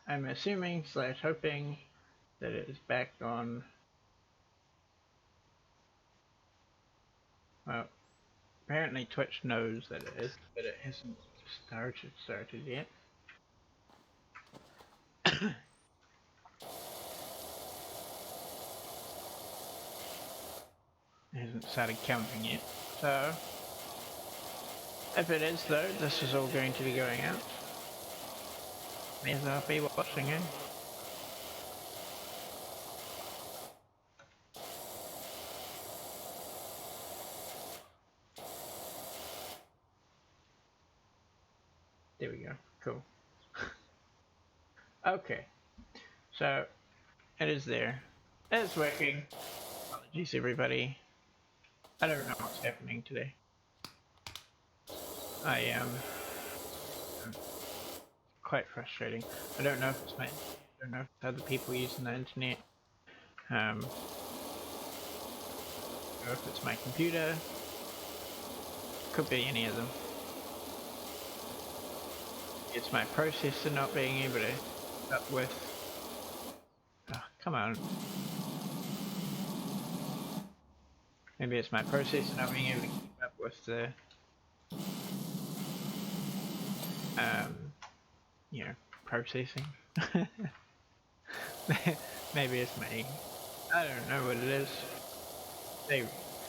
I'm assuming slash hoping that it is back on. Well, apparently Twitch knows that it is, but it hasn't started yet. It hasn't started counting yet. So, if it is though, this is all going to be going out. Yes, I'll be watching it. There we go. Cool. Okay. So, it is there. It's working. Apologies everybody. I don't know what's happening today. I am quite frustrating. I don't know if it's I don't know if it's other people using the internet. Or if it's my computer. Could be any of them. It's my processor not being able to keep up with. Oh, come on. Maybe it's my processor not being able to keep up with the you know, processing. Maybe it's me. I don't know what it is.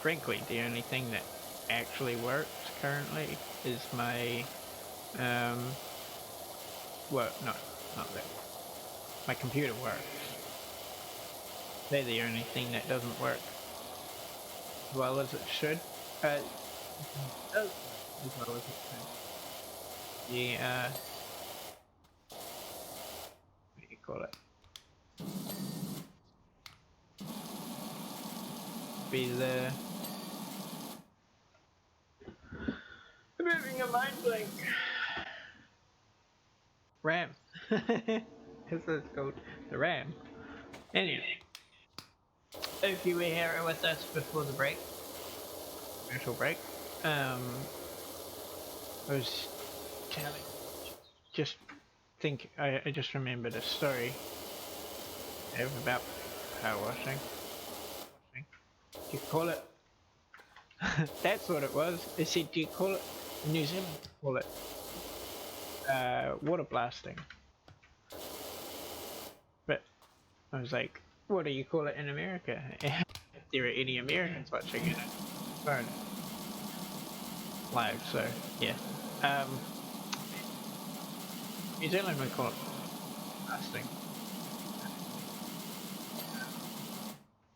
Frankly, the only thing that actually works currently is my well, not that. My computer works. They're the only thing that doesn't work as well as it should. It does as well as it should. The what do you call it? Be the I'm having a mind blank. RAM. This is called the RAM. Anyway, if you were here with us before the break, commercial break, I was telling, I just remembered a story about power washing. Do you call it? That's what it was. They said, do you call it? In New Zealand, call it water blasting. But I was like, what do you call it in America? If there are any Americans watching it, phone live, so yeah. New Zealand would call it blasting.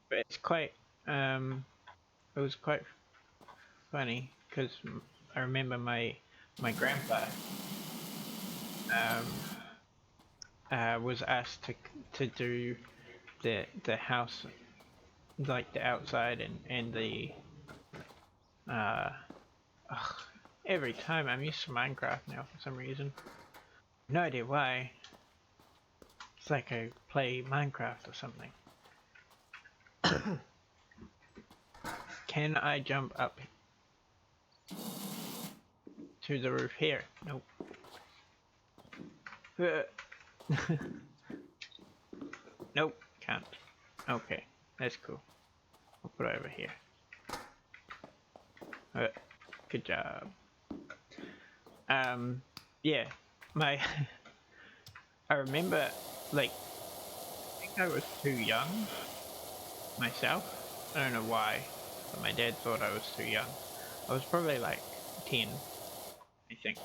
But it's quite, it was quite funny because I remember my grandpa was asked to do the house, like the outside and the every time I'm used to Minecraft now for some reason. No idea why. It's like I play Minecraft or something. Can I jump up to the roof here? Nope. Nope, can't. Okay, that's cool. I'll put it over here. Good job. Yeah, I remember, like, I think I was too young myself. I don't know why, but my dad thought I was too young. I was probably like 10, I think.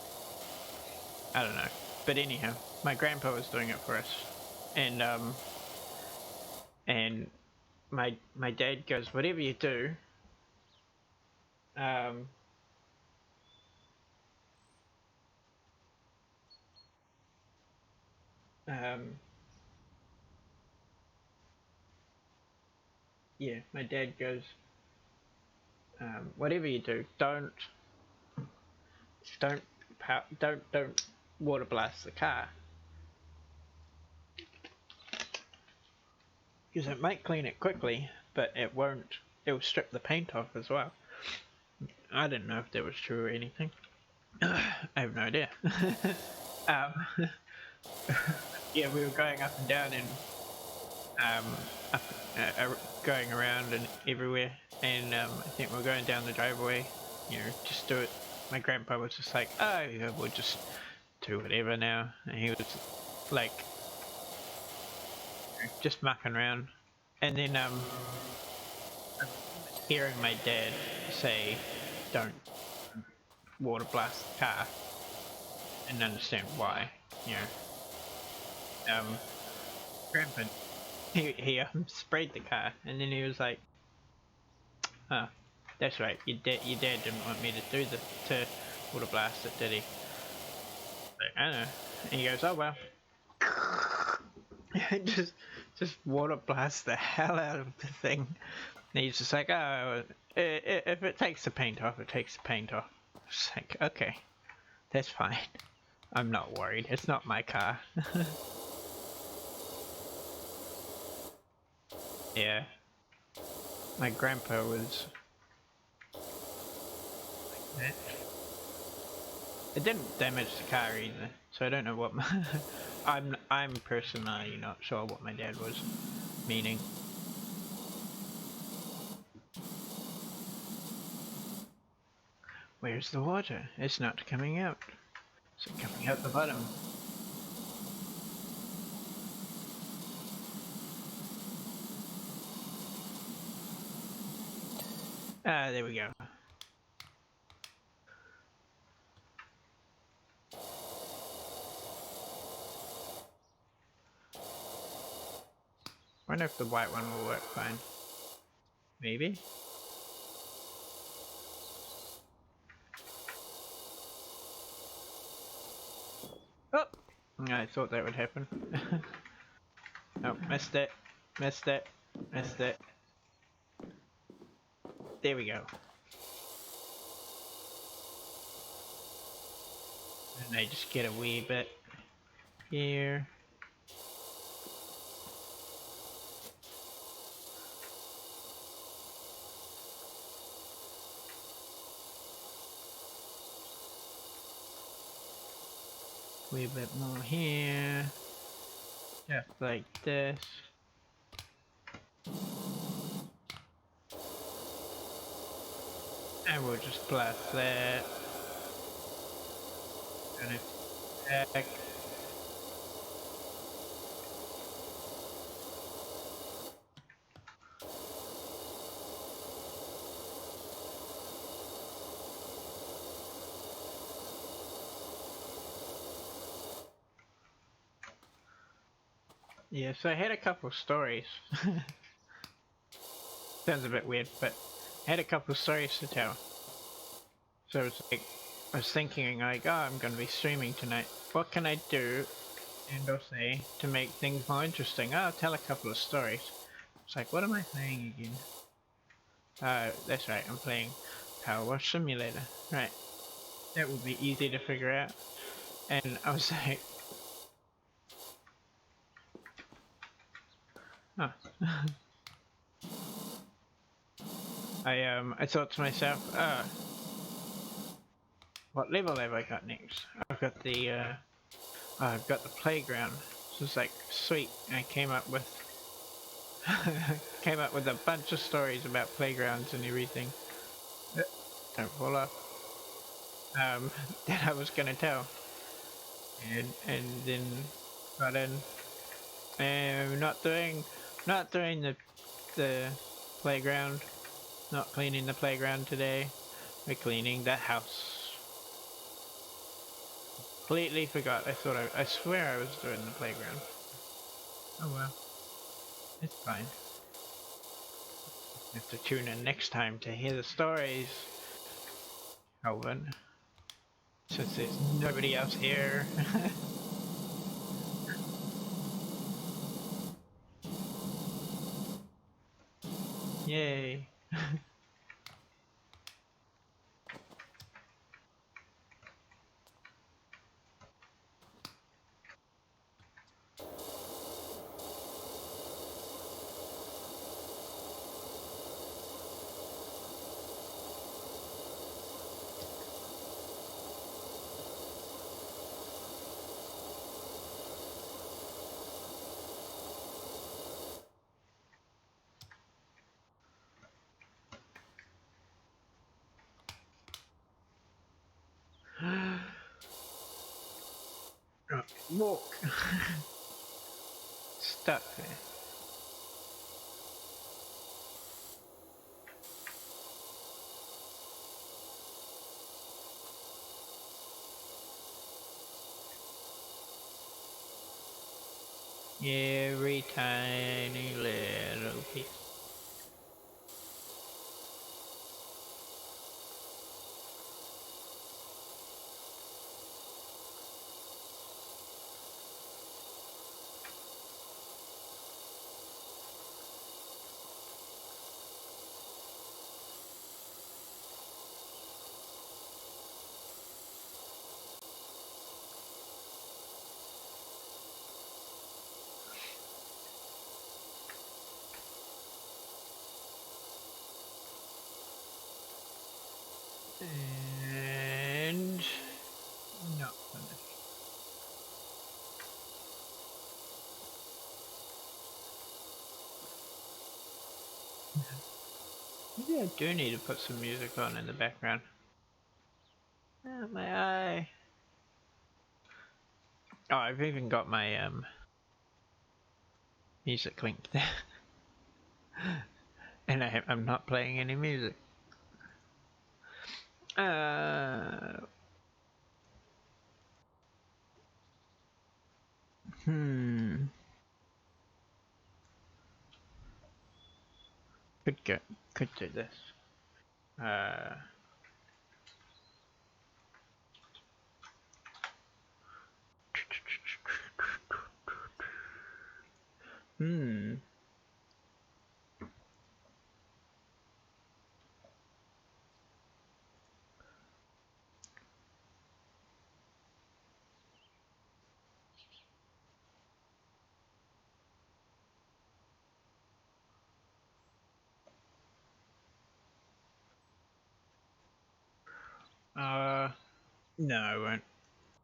I don't know. But anyhow, my grandpa was doing it for us. And my dad goes, whatever you do, yeah, my dad goes, whatever you do, don't water blast the car, because it might clean it quickly, but it won't. It will strip the paint off as well. I didn't know if that was true or anything. I have no idea. Yeah, we were going up and down and up, going around and everywhere, and I think we are going down the driveway. You know, just do it. My grandpa was just like, "Oh, yeah, we'll just do whatever now," and he was like, just mucking around. And then I remember hearing my dad say, "Don't water blast the car," and understand why. You know, grandpa he sprayed the car, and then he was like, "Oh, that's right. Your dad didn't want me to do the to water blast it, did he?" Like, I don't know. And he goes, "Oh well." just just water blast the hell out of the thing. And he's just like, "Oh, if it takes the paint off, it takes the paint off." It's like, okay, that's fine. I'm not worried. It's not my car. Yeah, my grandpa was like that. It didn't damage the car either, so I don't know what I'm personally not sure what my dad was meaning. Where's the water? It's not coming out. Is it coming out the bottom? Ah, there we go. Wonder if the white one will work fine. Maybe? Oh! I thought that would happen. Oh, missed it. Missed it. Missed it. There we go. And I just get a wee bit here. Wee bit more here. Just like this. And we'll just blast that. And it's back. Yeah, so I had a couple of stories. Sounds a bit weird, but I had a couple of stories to tell. So it's like, I was thinking like, oh, I'm going to be streaming tonight. What can I do and or say to make things more interesting? Oh, I'll tell a couple of stories. It's like, what am I playing again? That's right, I'm playing PowerWash Simulator. Right, that would be easy to figure out. And I was like, oh. I thought to myself, what level have I got next? I've got the playground. So it's like, sweet. I came up with a bunch of stories about playgrounds and everything. Don't fall off. That I was gonna tell. And then got in. And not doing the playground. Not cleaning the playground today. We're cleaning the house. Completely forgot. I swear I was doing the playground. Oh well. It's fine. Have to tune in next time to hear the stories, Calvin. Since there's nobody else here. Yay. Right, walk. Stuck there. Every tiny little piece. And not finished. Maybe I do need to put some music on in the background. Oh, my eye. Oh, I've even got my music linked there. And I'm not playing any music. Hmm. Could do this. Hmm. No, I won't.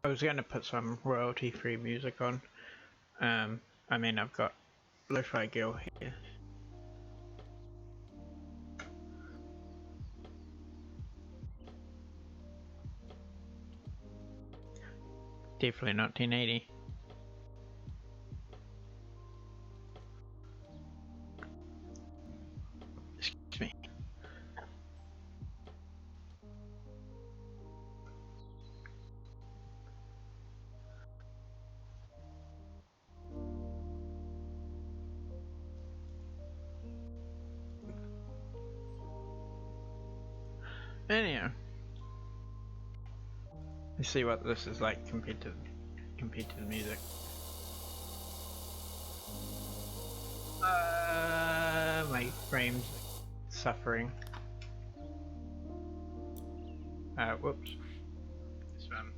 I was going to put some royalty-free music on. I mean, I've got Lo-Fi Girl here. Definitely not 1080. Excuse me. Anyhow, let's see what this is like compared to the music. My frame's suffering. Whoops. This one.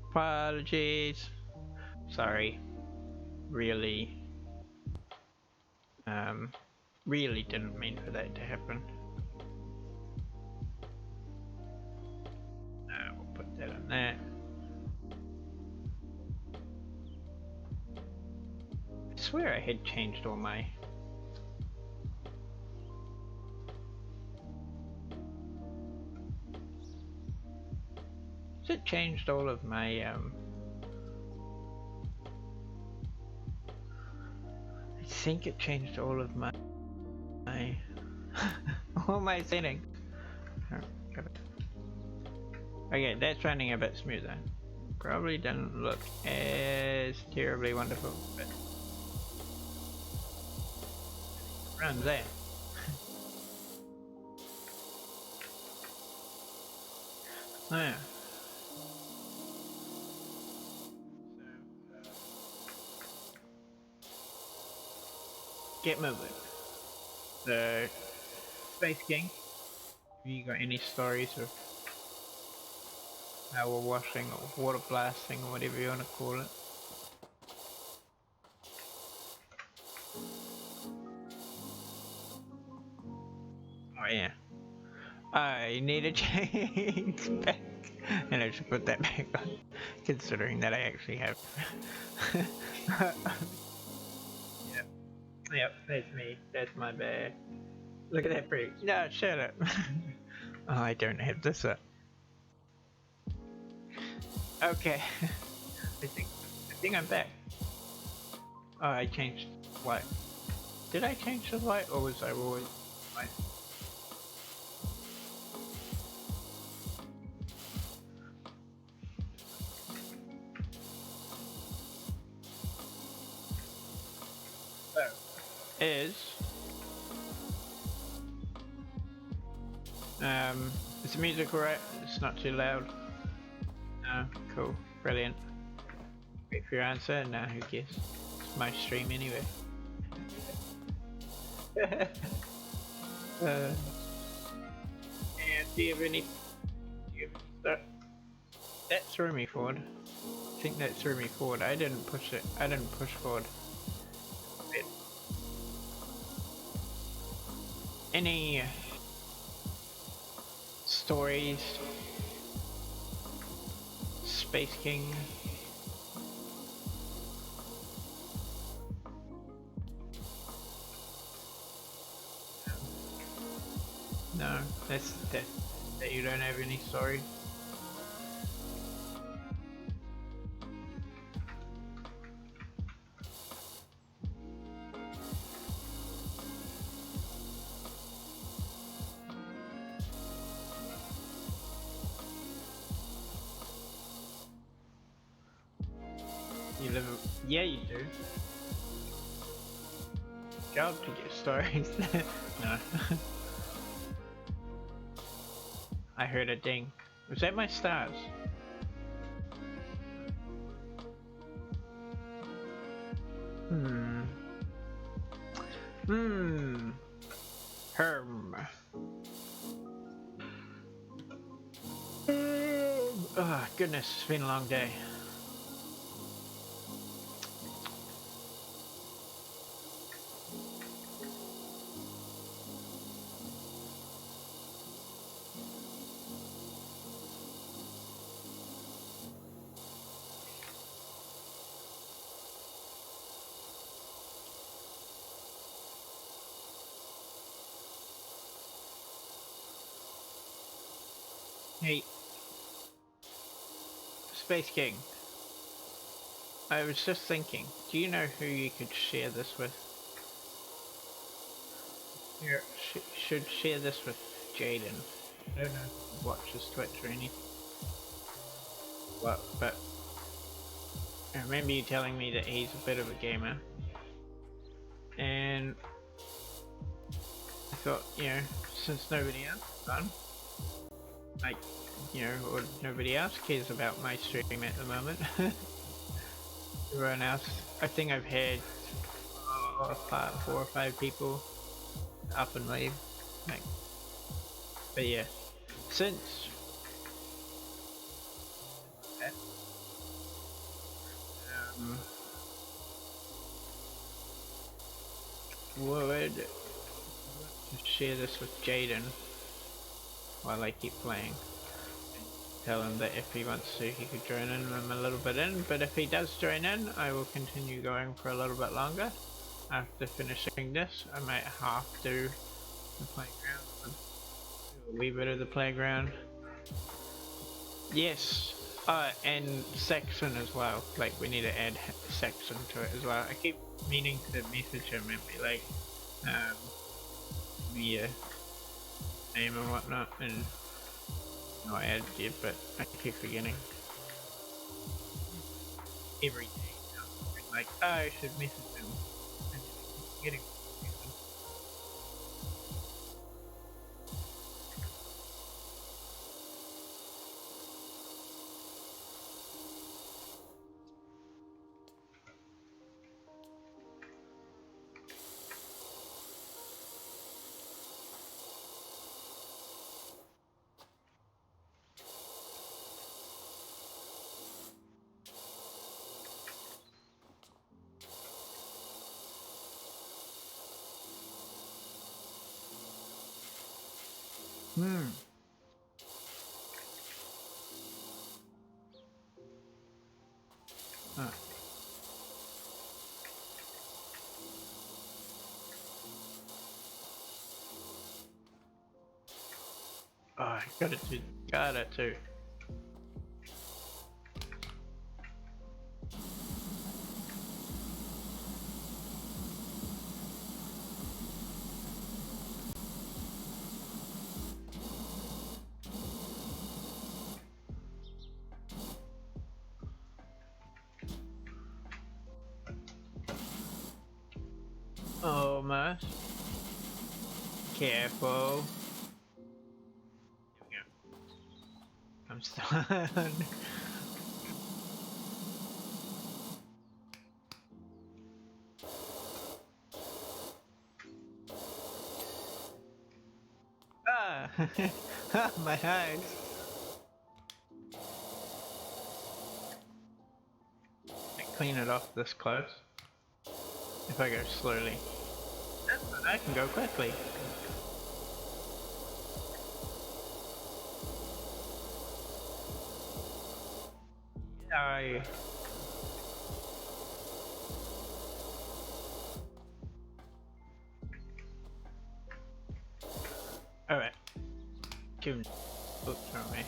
Apologies. Sorry. Really, really didn't mean for that to happen. We'll put that on there. I swear I had changed all my... Has it changed all of my, I think it changed all of my... all my settings. Oh, got it. Okay, that's running a bit smoother. Probably doesn't look as terribly wonderful, but... runs there. Oh yeah. Get moving. The Space King. Have you got any stories of power washing or water blasting or whatever you want to call it? Oh yeah. I need to change back. And I should put that back on, considering that I actually have. Yep. Yep, that's me. That's my bad. Look at that freak. No, shut up. Oh, I don't have this up. Okay. I think I'm back. Oh, I changed light. Did I change the light, or was I always light? So, is the music alright? It's not too loud. No, cool, brilliant. Wait for your answer. Nah, who cares? It's my stream anyway. And do you have any stuff? That threw me forward. I think that threw me forward. I didn't push it. I didn't push forward. Wait. Any stories? Space King? No, that's that you don't have any story. You live yeah, you do. Job to get stories. No. I heard a ding. Was that my stars? Herm. Oh goodness, it's been a long day. Hey, Space King. I was just thinking, do you know who you could share this with? Here, should share this with Jaden. I don't know if he watches Twitch or anything. Well, but I remember you telling me that he's a bit of a gamer. And I thought, you know, since nobody else has done, like, you know, or nobody else cares about my stream at the moment. Everyone else, I think I've had 4 or 5 people up and leave. Like, but yeah, since that, would share this with Jaden while I keep playing. Tell him that if he wants to, he could join in. I'm a little bit in, but if he does join in, I will continue going for a little bit longer. After finishing this, I might have to the playground. Do a wee bit of the playground. Yes, and section as well. Like, we need to add section to it as well. I keep meaning to message him and be like, me a name and whatnot, and no, I added it, but I keep forgetting. Every day now, I'm like, oh, I should message him, and then I keep forgetting. I got it too. Almost. Careful. Here we go. I'm stunned. Ah! My eyes. I clean it off this close. If I go slowly. I can go quickly. I... Alright. Give books from me.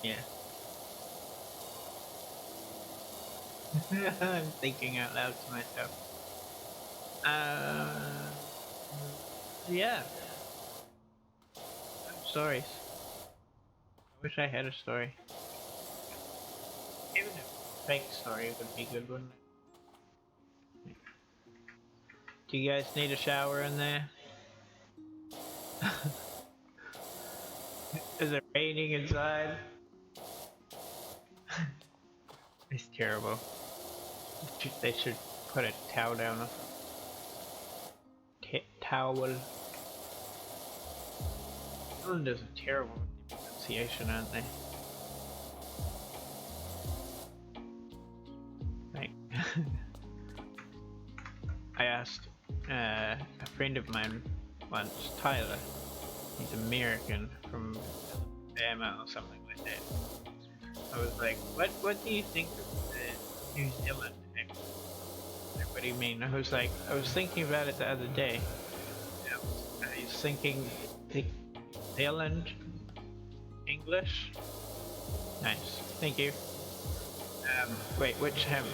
Yeah. I'm thinking out loud to myself. Yeah. Stories. I wish I had a story. Even a fake story would be good, wouldn't it? Do you guys need a shower in there? Is it raining inside? It's terrible. They should put a towel down. Towel. Islanders are terrible with the pronunciation, aren't they? Like, I asked a friend of mine once, Tyler. He's American from Alabama or something like that. I was like, what do you think of the New Zealand accent? Like, what do you mean? I was thinking about it the other day. I was thinking New Zealand English. Nice, thank you. Wait, which him?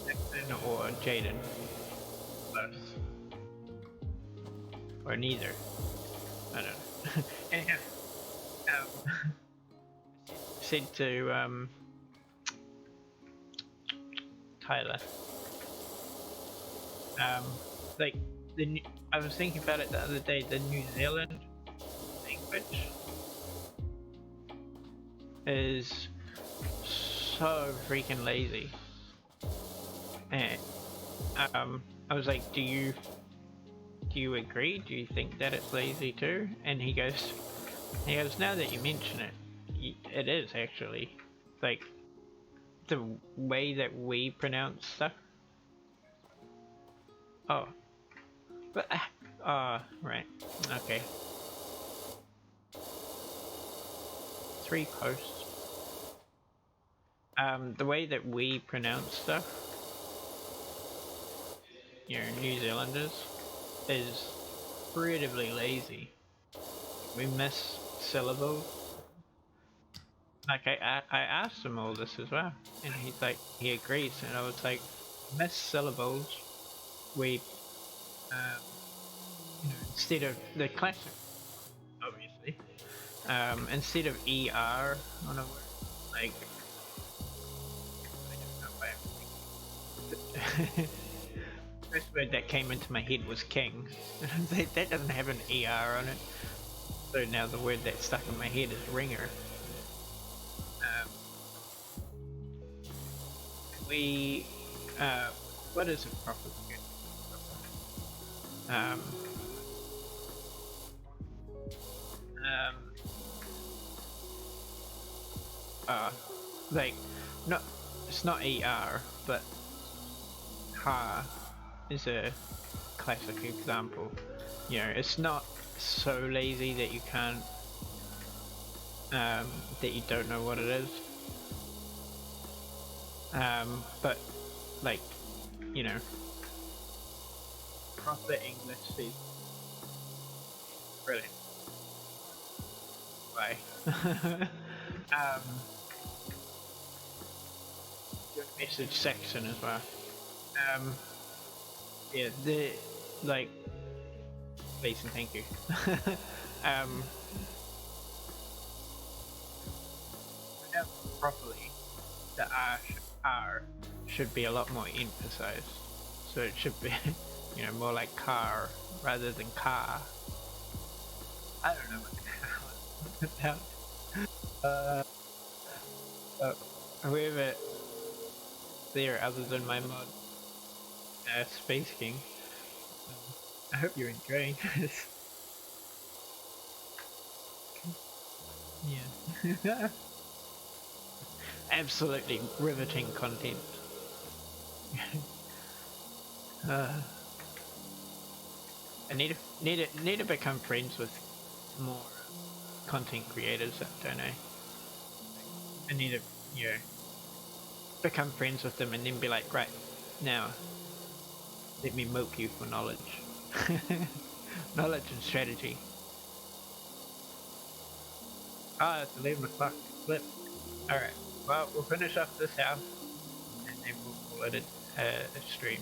Jackson or Jaden? Both. Or neither. I don't know. Anyhow, said to Tyler, like I was thinking about it the other day. The New Zealand language is so freaking lazy, and I was like, do you agree? Do you think that it's lazy too? And he goes, now that you mention it, it is actually. Like, the way that we pronounce stuff. Oh. But, right. Okay. 3 posts. The way that we pronounce stuff, you know, New Zealanders, is incredibly lazy. We miss syllables. Like, I asked him all this as well, and he's like, he agrees, and I was like, miss syllables, we, you know, instead of the classic, obviously, instead of ER on a word, like, I don't know, first word that came into my head was king. That doesn't have an ER on it. So now the word that's stuck in my head is ringer. What is a proper word? Like, not, it's not ER, but ha is a classic example. You know, it's not so lazy that you can't that you don't know what it is. But like, you know, proper English is brilliant. Bye. Your message section as well. Um, yeah, the like, please and thank you. um, properly, the R should be a lot more emphasized. So it should be, you know, more like car rather than car. I don't know what the hell about. Whoever there other than my mod, Space King, I hope you're enjoying this. Yeah. Absolutely riveting content. uh, I need to become friends with more content creators, don't I? I need to, you know, become friends with them and then be like, right, now let me milk you for knowledge. Knowledge and strategy. Ah, it's 11 o'clock. Flip. Alright, well, we'll finish off this house and then we'll call it a stream.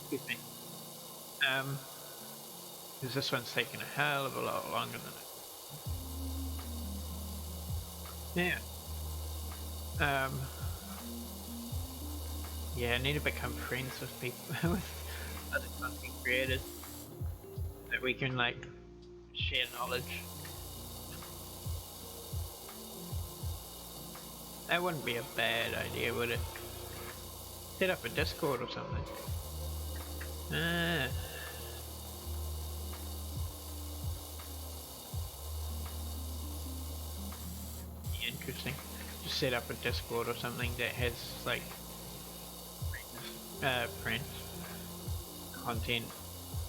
Excuse me. Because this one's taking a hell of a lot longer than it. Yeah. Yeah, I need to become friends with people, with other content creators, that we can like share knowledge. That wouldn't be a bad idea, would it? Set up a Discord or something. Ah. Interesting. Just set up a Discord or something that has like friends, content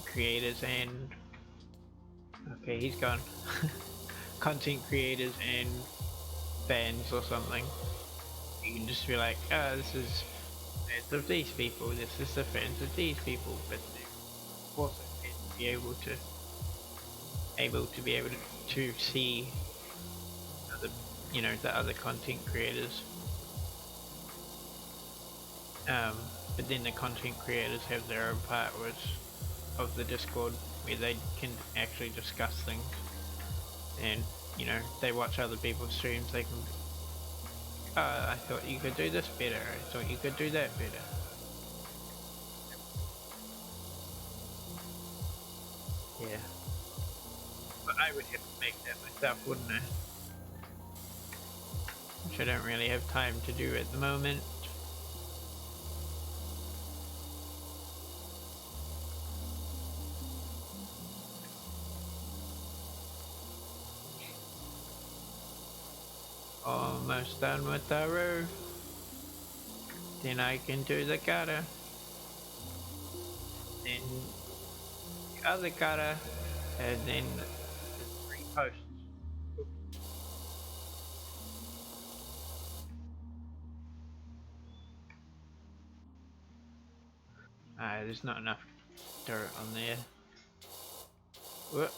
creators, and okay, he's gone. Content creators and fans or something. You can just be like, oh, this is fans of these people, this is the fans of these people, but they're also be able to see other, you know, the other content creators. But then the content creators have their own part of the Discord where they can actually discuss things, and you know, they watch other people's streams. They can, I thought you could do this better. I thought you could do that better. Yeah. But I would have to make that myself, wouldn't I? Which I don't really have time to do at the moment. Almost done with the roof. Then I can do the gutter. Then the other gutter. And then the 3 posts. There's not enough dirt on there. Whoop.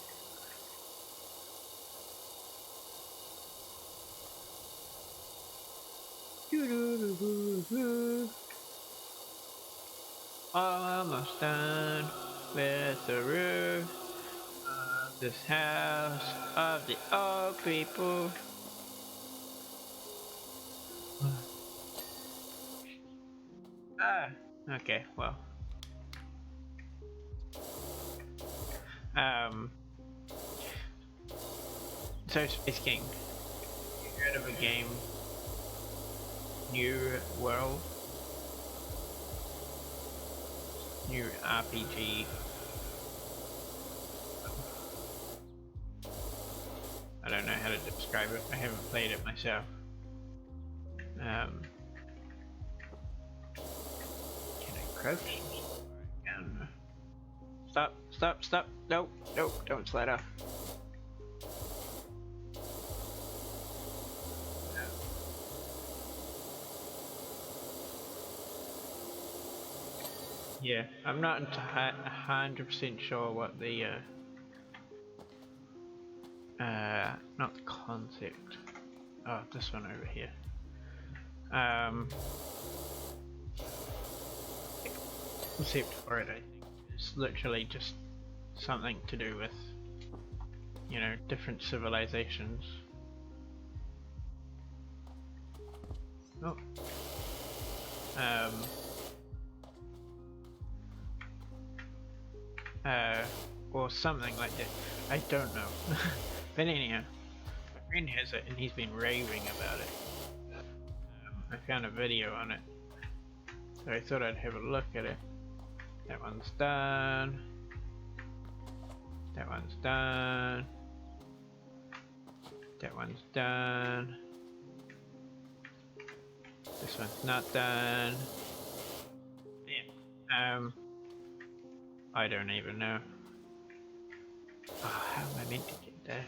Almost done with the roof of this house of the old people. Okay, well. So Space King, you heard of a game, New World? New RPG. I don't know how to describe it. I haven't played it myself. Can I crouch? I don't know. Stop! Stop! Stop! No! No! Don't slide off. Yeah, I'm not 100% sure what the not the concept. Oh, this one over here. Concept for it, I think, is literally just something to do with, you know, different civilizations. Oh. Or something like that. I don't know. But anyhow, my friend has it and he's been raving about it. I found a video on it, so I thought I'd have a look at it. That one's done. That one's done. That one's done. This one's not done. Yeah. I don't even know. Oh, how am I meant to get there?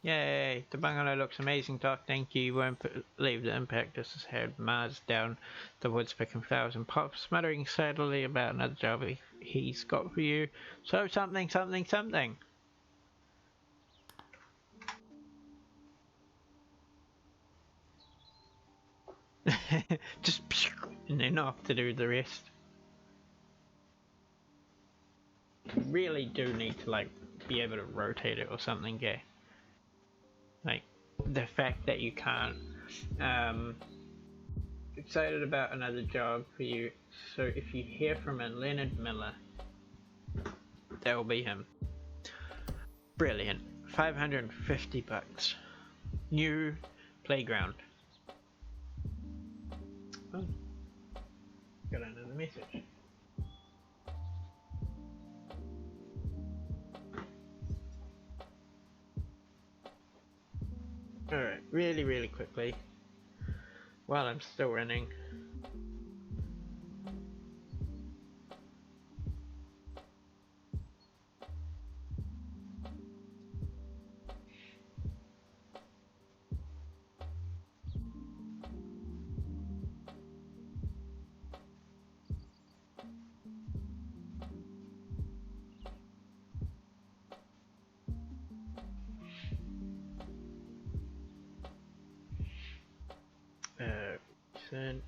Yay! The bungalow looks amazing, Doc. Thank you. You won't believe the impact this has had. Mars down the woods picking flowers and Pops muttering sadly about another job he's got for you. So something, something, something. Just and then off to do the rest. You really do need to like be able to rotate it or something, yeah. Like the fact that you can't. Excited about another job for you. So if you hear from a Leonard Miller, that will be him. Brilliant. 550 bucks. New playground. Oh, got another message. Alright, really quickly, while I'm still running. Sent.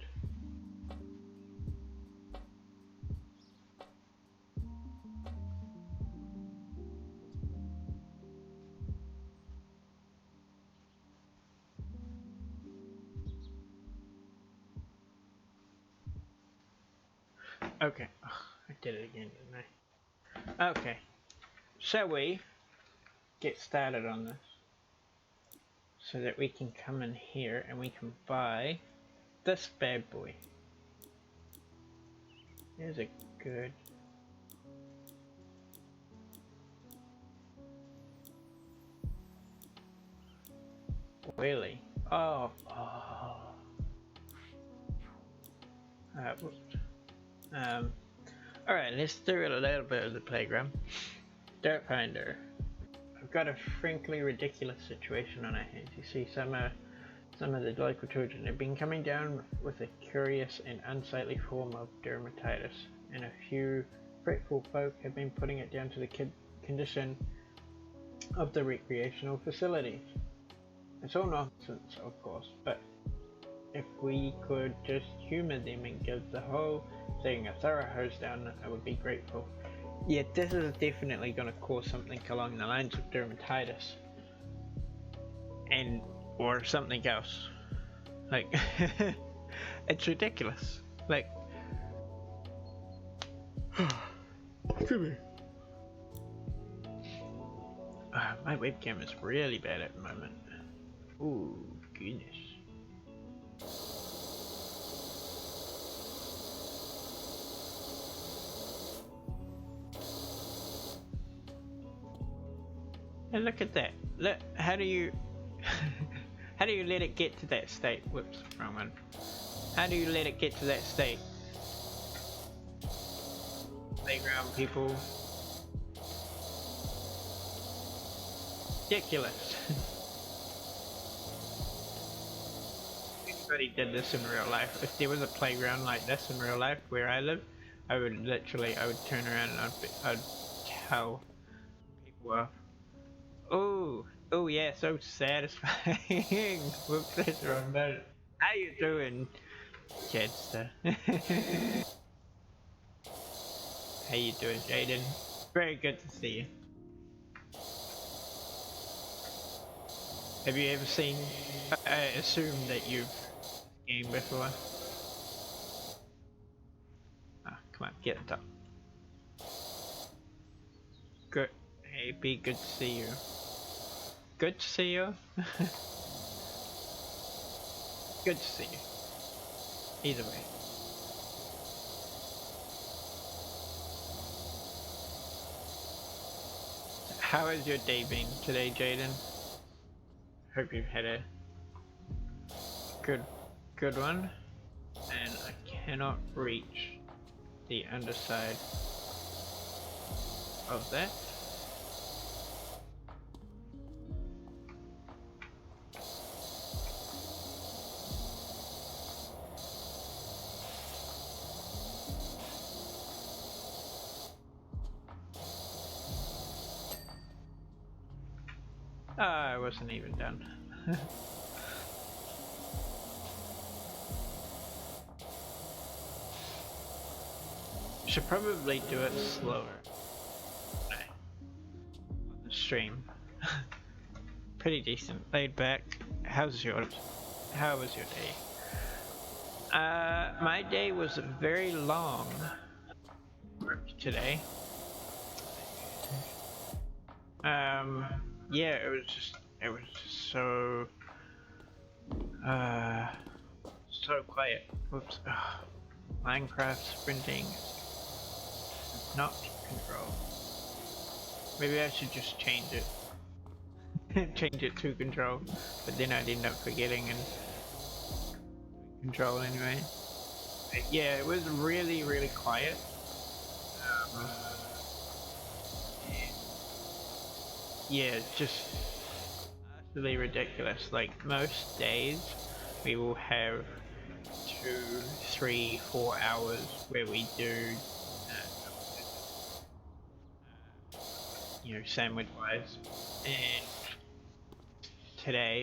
Okay, oh, I did it again, didn't I? Okay, shall we get started on this so that we can come in here and we can buy this bad boy. Here's a good. Really? Oh. Whoops. Alright, let's do a little bit of the playground. Dirt Finder. I've got a frankly ridiculous situation on our hands. You see, some of the local children have been coming down with a curious and unsightly form of dermatitis, and a few fretful folk have been putting it down to the condition of the recreational facilities. It's all nonsense, of course, but if we could just humour them and give the whole thing a thorough hose down, I would be grateful. Yeah, this is definitely going to cause something along the lines of dermatitis. Or something else. Like, it's ridiculous. Like, my webcam is really bad at the moment. Ooh, goodness. And look at that. Look, how do you how do you let it get to that state? Whoops, wrong one. How do you let it get to that state? Playground people. Ridiculous. Everybody did this in real life. If there was a playground like this in real life where I live, I would turn around and I'd tell people off. Oh, oh yeah, so satisfying. Whoops, that's the wrong button. How you doing, Chadster? How you doing, Jaden? Very good to see you. Have you ever seen? I assume that you've gamed before. Ah, come on, get it up. Good. Hey, B, good to see you. Good to see you. Good to see you. Either way. How has your day been today, Jaden? Hope you've had a good one. And I cannot reach the underside of that. I wasn't even done. Should probably do it slower on the stream. Pretty decent, laid back. How was your day? My day was very long. Today. Yeah, it was just so so quiet. Whoops. Minecraft sprinting not control. Maybe I should just change it. Change it to control, but then I'd end up forgetting and control anyway. But yeah, it was really quiet. Yeah, just utterly ridiculous. Like most days, we will have 2, 3, 4 hours where we do, you know, sandwich wise, and today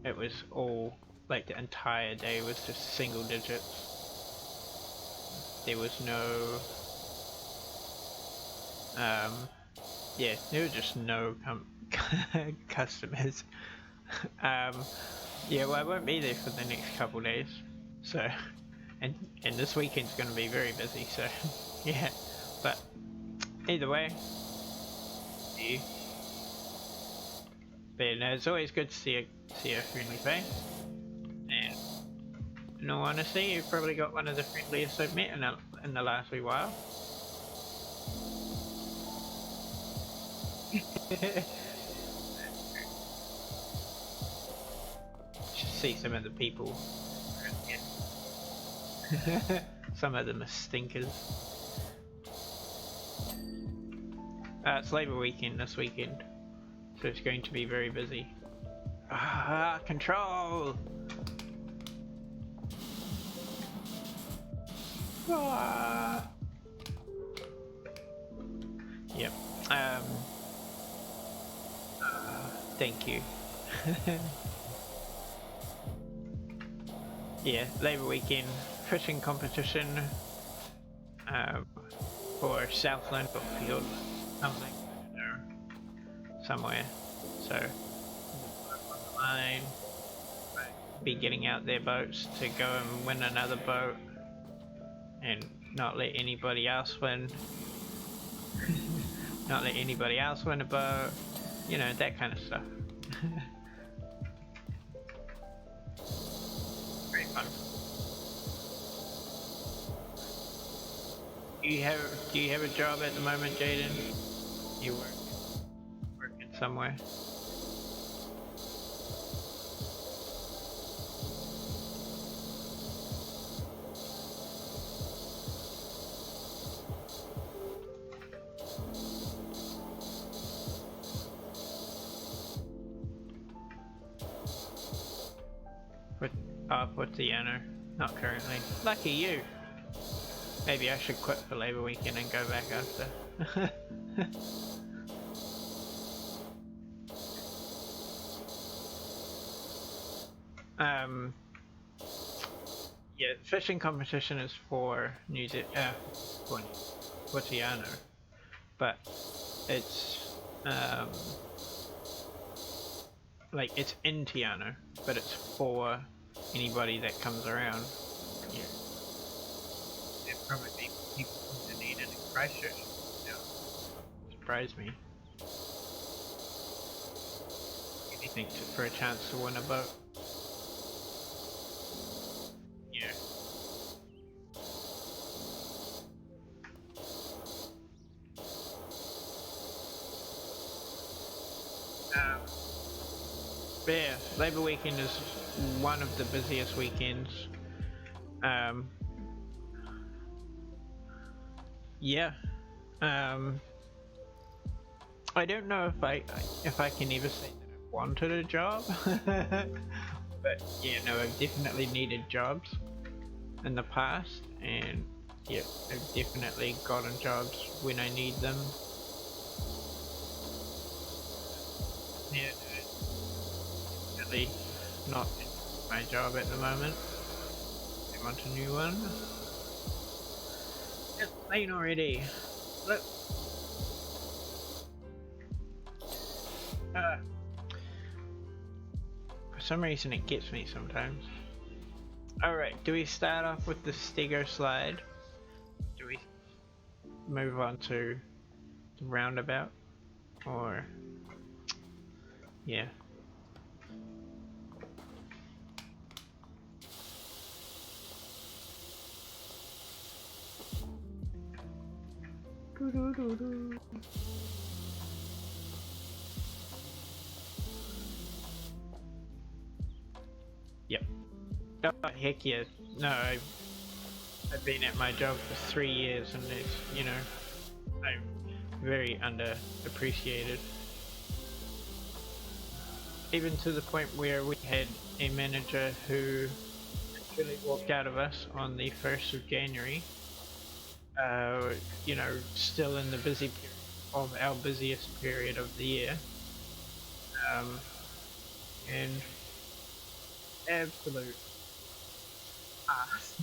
it was all like the entire day was just single digits. There was no, yeah, there was just no customers. Yeah, well, I won't be there for the next couple days, so, and this weekend's going to be very busy, so, yeah, but either way, see you. But no, it's always good to see a friendly face, and in all honesty, you've probably got one of the friendliest I've met in the last wee while. Just see some of the people. Some of them are stinkers. It's Labour weekend this weekend, so it's going to be very busy. Ah, control! Ah. Yep. Thank you. Yeah, Labour weekend fishing competition for Southland or Field, something, I don't know, somewhere. So, on the line, be getting out their boats to go and win another boat, and not let anybody else win. Not let anybody else win a boat. You know, that kind of stuff. Very fun. Do you have a job at the moment, Jaden? You working somewhere? What off with the owner. Not currently. Lucky you. Maybe I should quit for Labour Weekend and go back after. Yeah, fishing competition is for New Zealand, for Tiana, but it's like it's in Tiana, but it's for anybody that comes around. Yeah, there'd probably be people from Dunedin and Christchurch. Yeah, surprise me. Anything for a chance to win a boat. Yeah. Yeah, Labour Weekend is one of the busiest weekends. Yeah. I don't know if I can ever say that I wanted a job, but yeah, no, I've definitely needed jobs in the past, and yeah, I've definitely gotten jobs when I need them. Yeah, no, definitely not in my job at the moment. I want a new one. It's late already. Look. For some reason it gets me sometimes. Alright, do we start off with the Stego slide? Do we move on to the roundabout? Or... yeah. Yep. Oh, heck yeah. No, I've been at my job for 3 years and it's, you know, I'm very underappreciated. Even to the point where we had a manager who actually walked out of us on the 1st of January. You know, still in the busy period of our busiest period of the year. And absolute ass.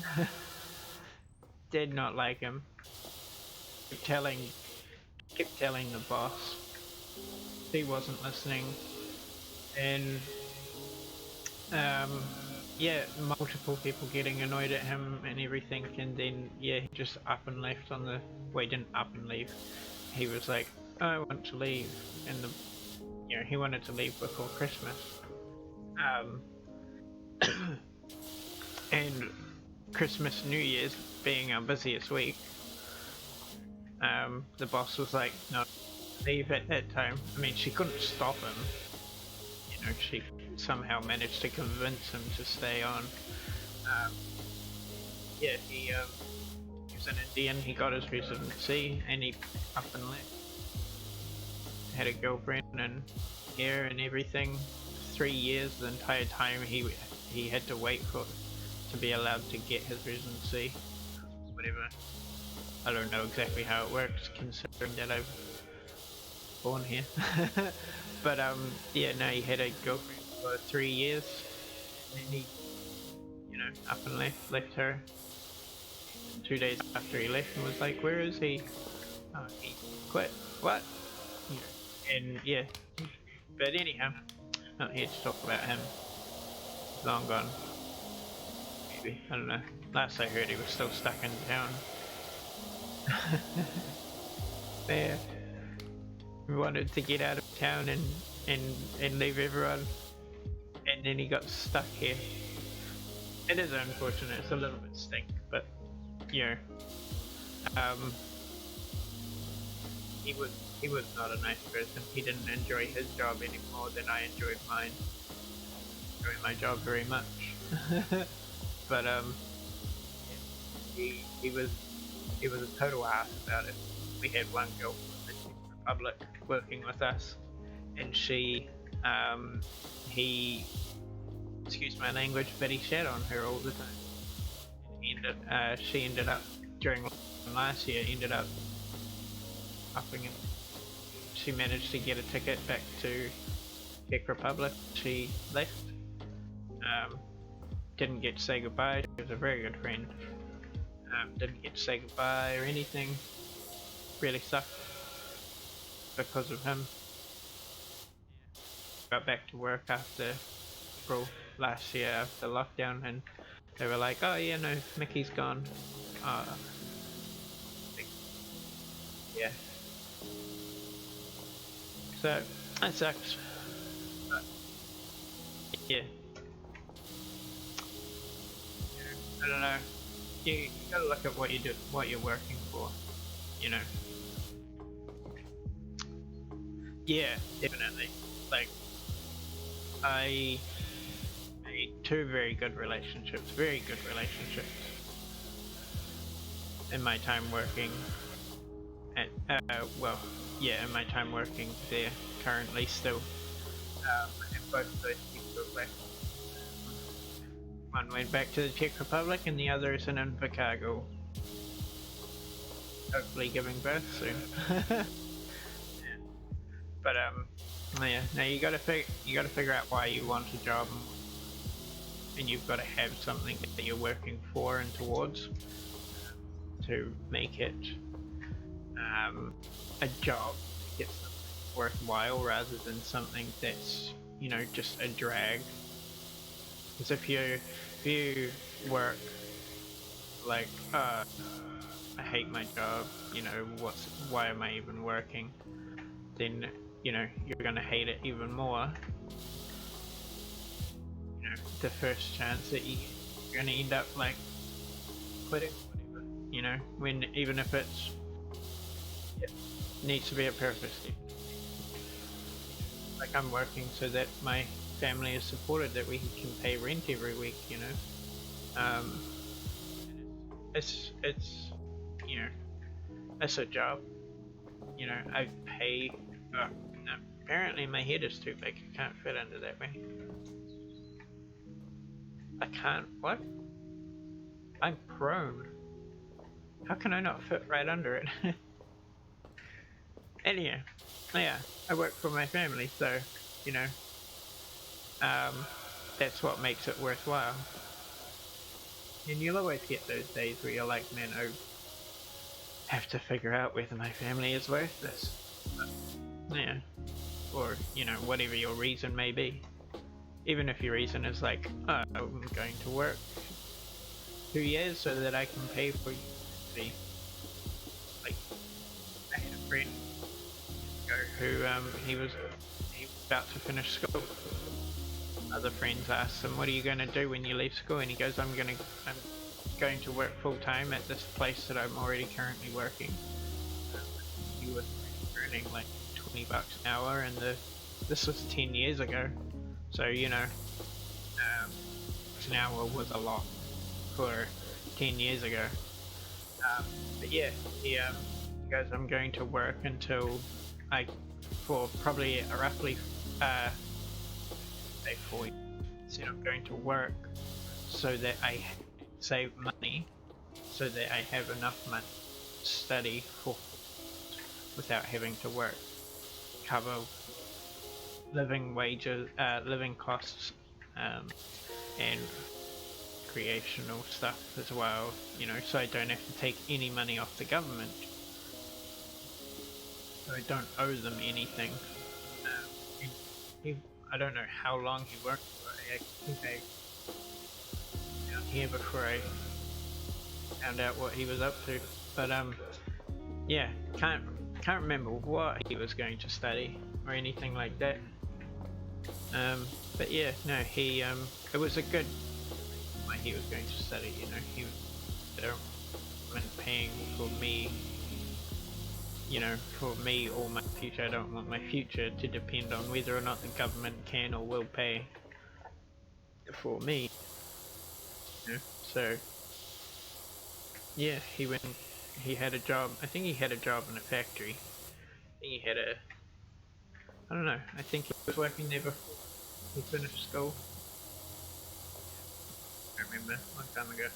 Did not like him. Kept telling the boss he wasn't listening, and yeah, multiple people getting annoyed at him and everything, and then yeah, he just up and left on the. Well, he didn't up and leave. He was like, oh, I want to leave, and you know, he wanted to leave before Christmas. And Christmas, New Year's being our busiest week, the boss was like, no, leave at that time. I mean, she couldn't stop him. You know, she somehow managed to convince him to stay on. Yeah, he was an Indian, he got his residency, and he up and left. Had a girlfriend and hair and everything. 3 years, the entire time he had to wait to be allowed to get his residency. Whatever. I don't know exactly how it works, considering that I've born here. But yeah, no, he had a girlfriend for 3 years, and then he, you know, up and left her. 2 days after he left, and was like, "Where is he?" Oh, he quit. What? And yeah, but anyhow, not here to talk about him. Long gone. Maybe, I don't know. Last I heard, he was still stuck in town. Yeah. We wanted to get out of town and leave everyone, and then he got stuck here. It is unfortunate. It's a little bit stink, but you know, he was not a nice person. He didn't enjoy his job any more than I enjoyed mine. I enjoy my job very much. But he was a total ass about it. We had one girl from the Czech Republic working with us, and he excuse my language, but he shat on her all the time. She ended up, during last year, ended up upping it. She managed to get a ticket back to Czech Republic. She left. Didn't get to say goodbye. She was a very good friend. Didn't get to say goodbye or anything. Really sucked because of him. Got back to work after April last year after lockdown, and they were like, "Oh yeah, no, Mickey's gone." Yeah. So that sucks. But, yeah. I don't know. You gotta look at what you do, what you're working for. You know. Yeah, definitely. Like, I made two very good relationships, in my time working at, in my time working there currently still. And both of those people have left. One went back to the Czech Republic and the other is in Invercargill. Hopefully giving birth soon. Yeah. But yeah, now you gotta figure out why you want a job, and you've got to have something that you're working for and towards to make it a job, get something worthwhile rather than something that's, you know, just a drag. Because if you work like, I hate my job, you know, why am I even working? Then, you know, you're gonna hate it even more. You know, the first chance that you're gonna end up like quitting, whatever. You know, when even if it needs to be a purpose. Like I'm working so that my family is supported, that we can pay rent every week. You know, it's you know, it's a job. You know, I pay. No, apparently my head is too big. I can't fit under that way. I can't. What? I'm prone. How can I not fit right under it? Anyhow, yeah, I work for my family, so you know, that's what makes it worthwhile. And you'll always get those days where you're like, man, I have to figure out whether my family is worth this. But, yeah, or you know, whatever your reason may be. Even if your reason is like, oh, I'm going to work 2 years so that I can pay for university. Like, I had a friend who he was about to finish school. Other friends asked him, "What are you going to do when you leave school?" And he goes, "I'm going to work full time at this place that I'm already currently working." He was earning like $20 an hour, and this was 10 years ago. So you know, an hour was a lot for 10 years ago. But yeah, he goes, "I'm going to work until for probably roughly say 4 years. Said I'm going to work so that I save money, so that I have enough money to study for without having to work, cover living wages, living costs, and recreational stuff as well, you know, so I don't have to take any money off the government, so I don't owe them anything." I don't know how long he worked for. I think I down here before I found out what he was up to, but yeah, can't remember what he was going to study or anything like that. But yeah, no, he it was a good what he was going to study. You know, he wasn't paying for me. You know, for me or my future. I don't want my future to depend on whether or not the government can or will pay for me. You know? So yeah, he had a job. I think he had a job in a factory. I think he had I don't know, I think he was working there before he finished school. remember, a long time ago.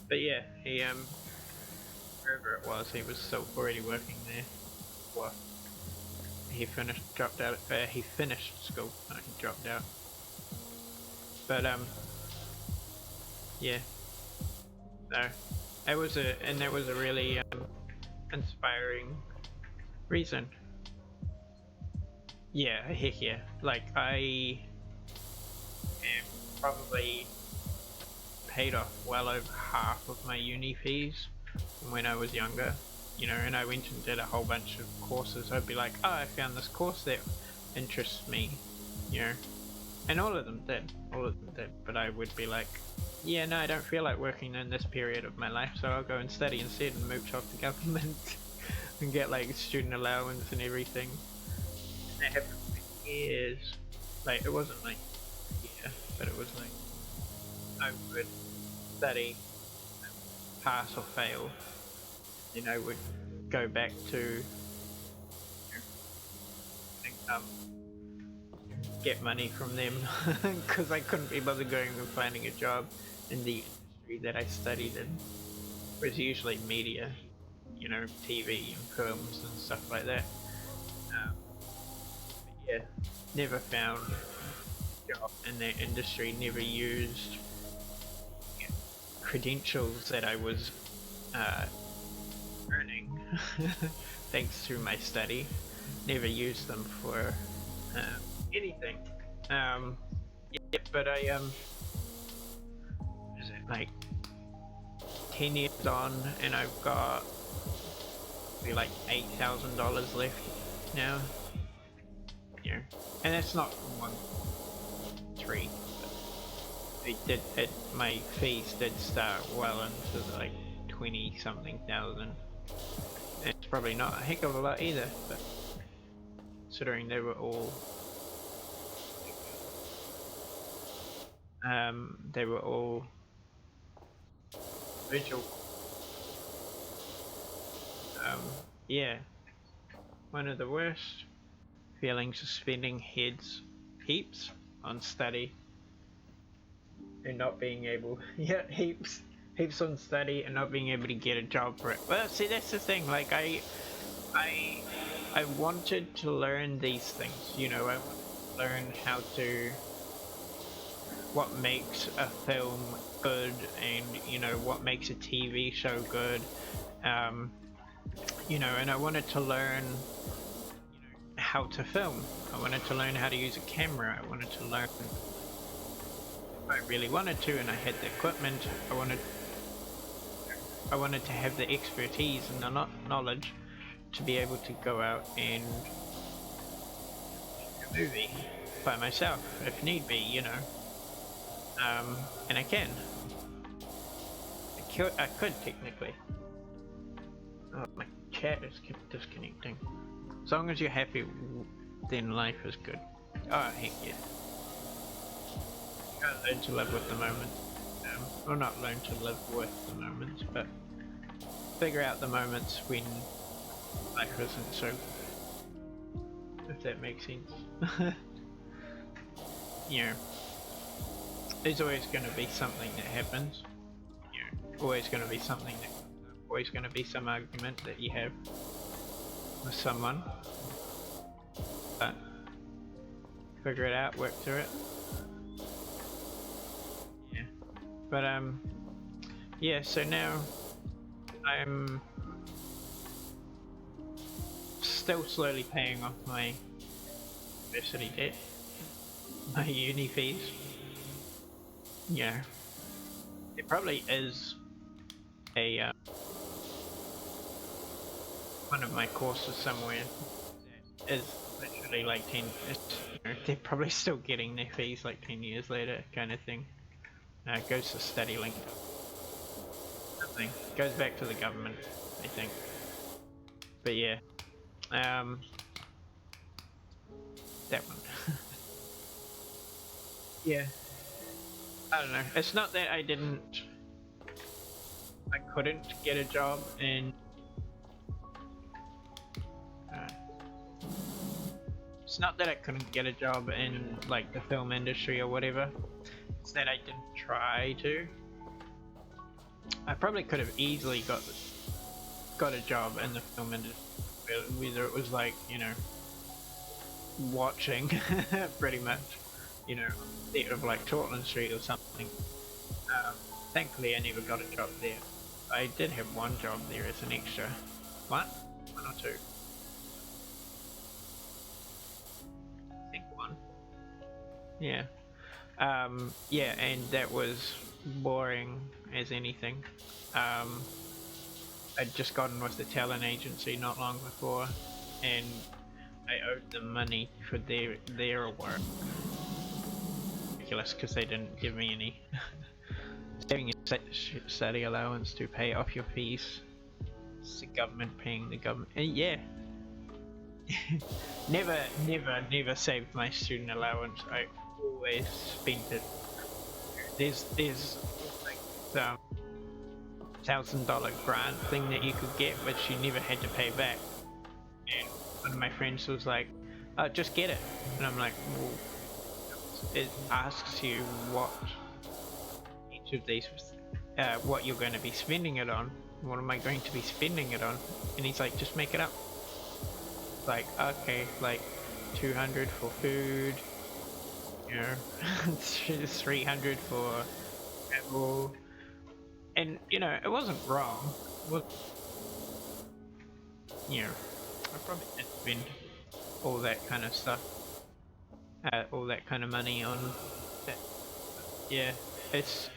But yeah, he wherever it was, he was still already working there. Well, he dropped out. He finished school. No, he dropped out. But yeah. So that was a really inspiring reason. Yeah, heck yeah. Like I am probably paid off well over half of my uni fees from when I was younger. You know, and I went and did a whole bunch of courses. I'd be like, oh, I found this course that interests me, you know, and all of them did, but I would be like, yeah, no, I don't feel like working in this period of my life, so I'll go and study instead and mooch off the government and get like student allowance and everything. And that happened for years. Like, it wasn't like a year, but it was like I would study, pass or fail, then I would go back to get money from them because I couldn't be bothered going and finding a job in the industry that I studied in. It was usually media, you know, TV and films and stuff like that. But yeah, never found a job in that industry, never used credentials that I was earning thanks to my study. Never used them for anything. Yeah, but I is it like 10 years on, and I've got maybe like $8,000 left now. Yeah, and that's not one tree. My fees did start well into like 20 something thousand. It's probably not a heck of a lot either, but considering they were all visual. Yeah, one of the worst feelings is spending heaps on study and not being able, yeah, heaps on study and not being able to get a job for it. Well, see, that's the thing. Like I wanted to learn these things. You know, I wanted to learn what makes a film good, and you know what makes a TV show good. You know, and I wanted to learn, you know, how to film. I wanted to learn how to use a camera. I wanted to learn if I really wanted to, and I had the equipment. I wanted to have the expertise and the knowledge to be able to go out and make a movie by myself if need be, you know. And I can. I could technically. Oh, my chat is disconnecting. As long as you're happy, then life is good. Oh, heck yeah. You gotta learn to live with the moment. Or not learn to live with the moments, but figure out the moments when life isn't so good. If that makes sense. You know, there's always going to be something that happens. You know, always going to be something that comes up. Always going to be some argument that you have with someone. But figure it out, work through it. Yeah. But yeah, so now I'm still slowly paying off my university debt, my uni fees. Yeah, it probably is a one of my courses somewhere that is literally like 10. You know, they're probably still getting their fees like 10 years later, kind of thing. It goes to StudyLink. Something goes back to the government, I think. But yeah, that one. Yeah. I don't know. It's not that I couldn't get a job in. It's not that I couldn't get a job in like the film industry or whatever. that I didn't try to. I probably could have easily got a job in the film industry, whether it was like, you know, watching pretty much, you know, set of like Shortland Street or something. Thankfully I never got a job there. I did have one job there as an extra. One or two? I think one. Yeah. Yeah, and that was boring as anything. I'd just gotten with the talent agency not long before, and I owed them money for their work. Ridiculous, because they didn't give me any saving a study allowance to pay off your fees. It's the government paying the government. And yeah, never saved my student allowance. I always spent it. There's like some $1,000 grant thing that you could get, which you never had to pay back. And one of my friends was like, "Oh, just get it," and I'm like, "Well, it asks you what each of these, what you're going to be spending it on. What am I going to be spending it on?" And he's like, "Just make it up." Like, okay, like 200 for food, you know, 300 for travel, and you know, it wasn't wrong. It was, you know, I probably did spend all that kind of stuff, all that kind of money on that. Yeah, it's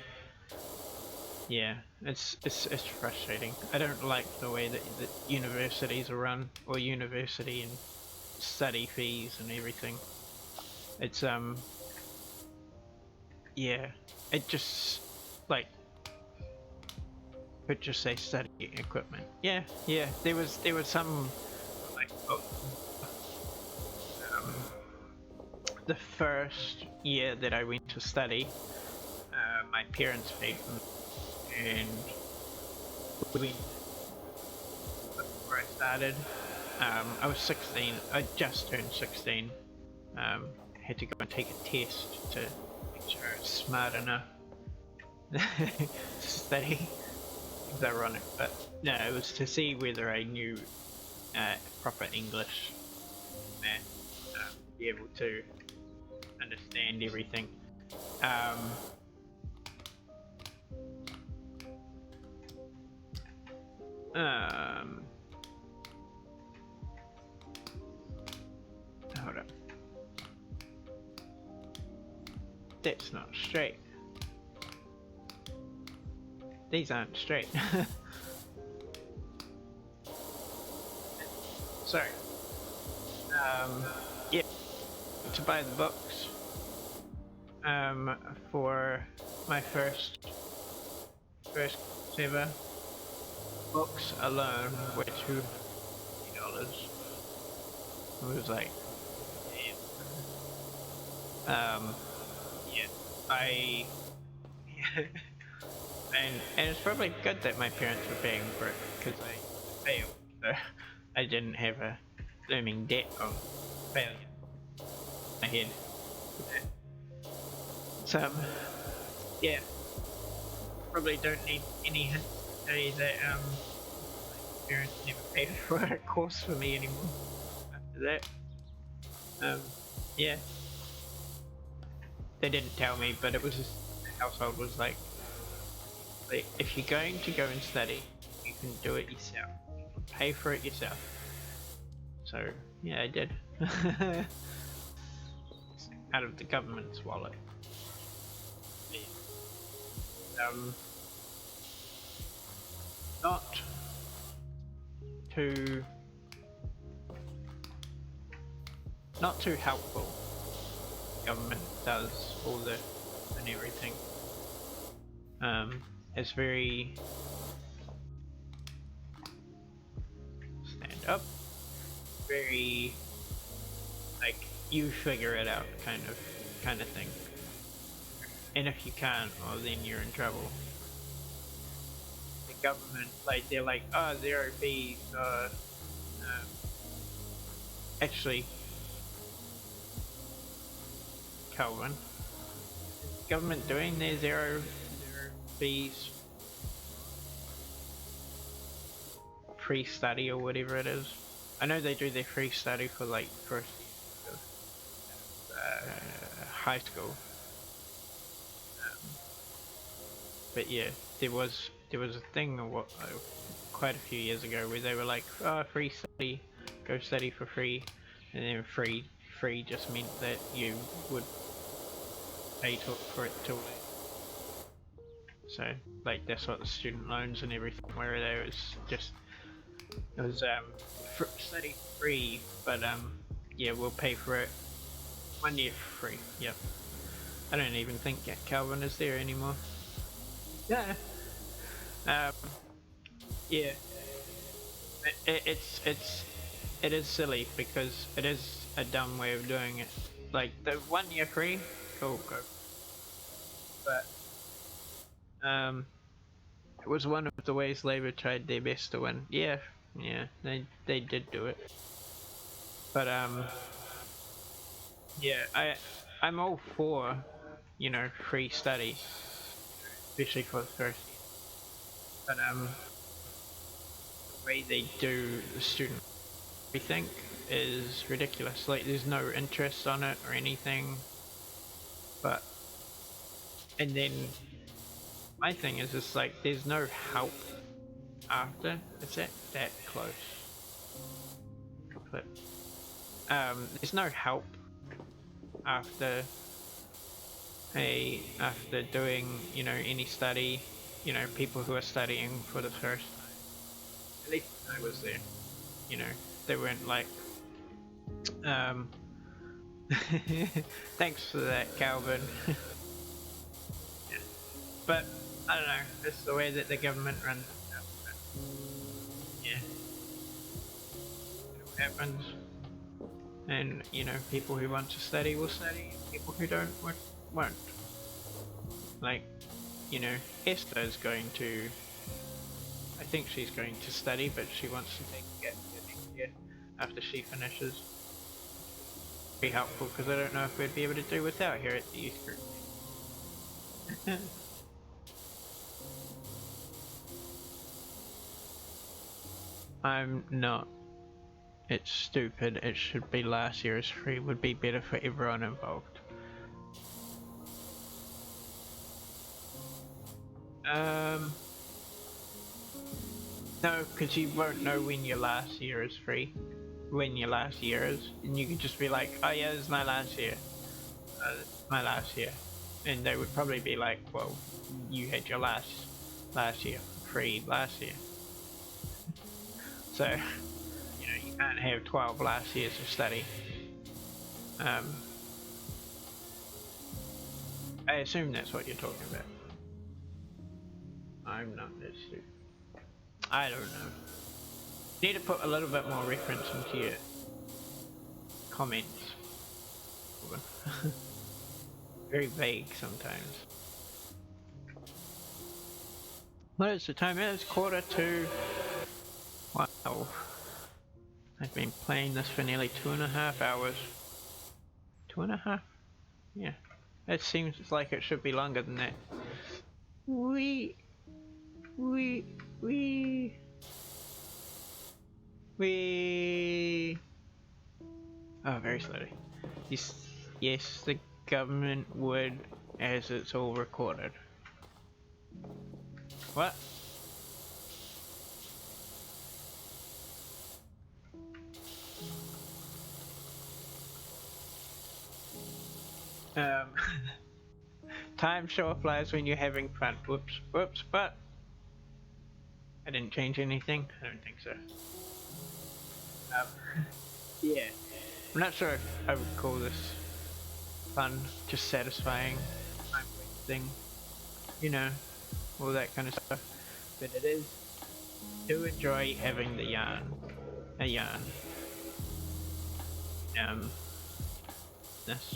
it's frustrating. I don't like the way that universities are run, or university and study fees and everything. It's yeah, it just like could just say study equipment. Yeah, there was some like the first year that I went to study, my parents paid for me, and we before I started, I was 16. I just turned 16. Had to go and take a test to make sure I was smart enough to study. It's ironic, but no, it was to see whether I knew proper English, math, be able to understand everything. Hold up. That's not straight. These aren't straight. Sorry. Yeah, to buy the books. For my first ever books alone were $2. It was like, yeah, and it's probably good that my parents were paying for it, because I failed, so I didn't have a looming debt of failure in my head. So, yeah, probably don't need any hints to say that my parents never paid for a course for me anymore after that. Yeah, they didn't tell me, but it was just, the household was like, if you're going to go and study, you can do it yourself. You can pay for it yourself. So, yeah, I did. Out of the government's wallet. Not too helpful. Government does all this and everything. It's very stand up, very like you figure it out kind of thing. And if you can't, well then you're in trouble. The government, like they're like, oh, there are fees. Actually, Calvin, government doing their zero fees free study or whatever it is. I know they do their free study for like first year of high school, but yeah, there was a thing quite a few years ago where they were like, oh, free study, go study for free, and then free just meant that you would pay for it till later. So like that's what the student loans and everything were. There was just it was study free, but yeah, we'll pay for it 1 year free. Yep. I don't even think Calvin is there anymore. Yeah. Um. Yeah. It is silly because it is a dumb way of doing it. Like the 1 year free, cool, go. But it was one of the ways Labour tried their best to win. Yeah, yeah, they did do it. But yeah, I'm all for, free study, especially for the first year. But the way they do the student, I think, is ridiculous. Like there's no interest on it or anything. But and then my thing is just like there's no help after. It's that close. But there's no help after after doing any study, people who are studying for the first time. At least I was there. They weren't like thanks for that, Calvin. Yeah. But I don't know, that's the way that the government runs itself. Yeah, it happens. And people who want to study will study, people who don't won't. Like, Esther's going to, I think she's going to study, but she wants to take a gap year next year after she finishes. Be helpful because I don't know if we'd be able to do without her at the youth group. I'm not. It's stupid. It should be last year's free. Would be better for everyone involved. No, because you won't know when your last year is free. When your last year is, and you could just be like, oh yeah, this is my last year. My last year. And they would probably be like, well, you had your last year free last year. So, you can't have 12 last years of study. I assume that's what you're talking about. I'm not that stupid. I don't know. Need to put a little bit more reference into your comments. Very vague sometimes. What is the time? It is 1:45. Wow. I've been playing this for nearly 2.5 hours. 2.5? Yeah. It seems like it should be longer than that. Wee. Oh, very slowly. Yes, the government would, as it's all recorded. What? Time sure flies when you're having fun. Whoops, but I didn't change anything. I don't think so. Yeah. I'm not sure if I would call this fun, just satisfying, time wasting, all that kind of stuff. But it is to enjoy having the yarn. This.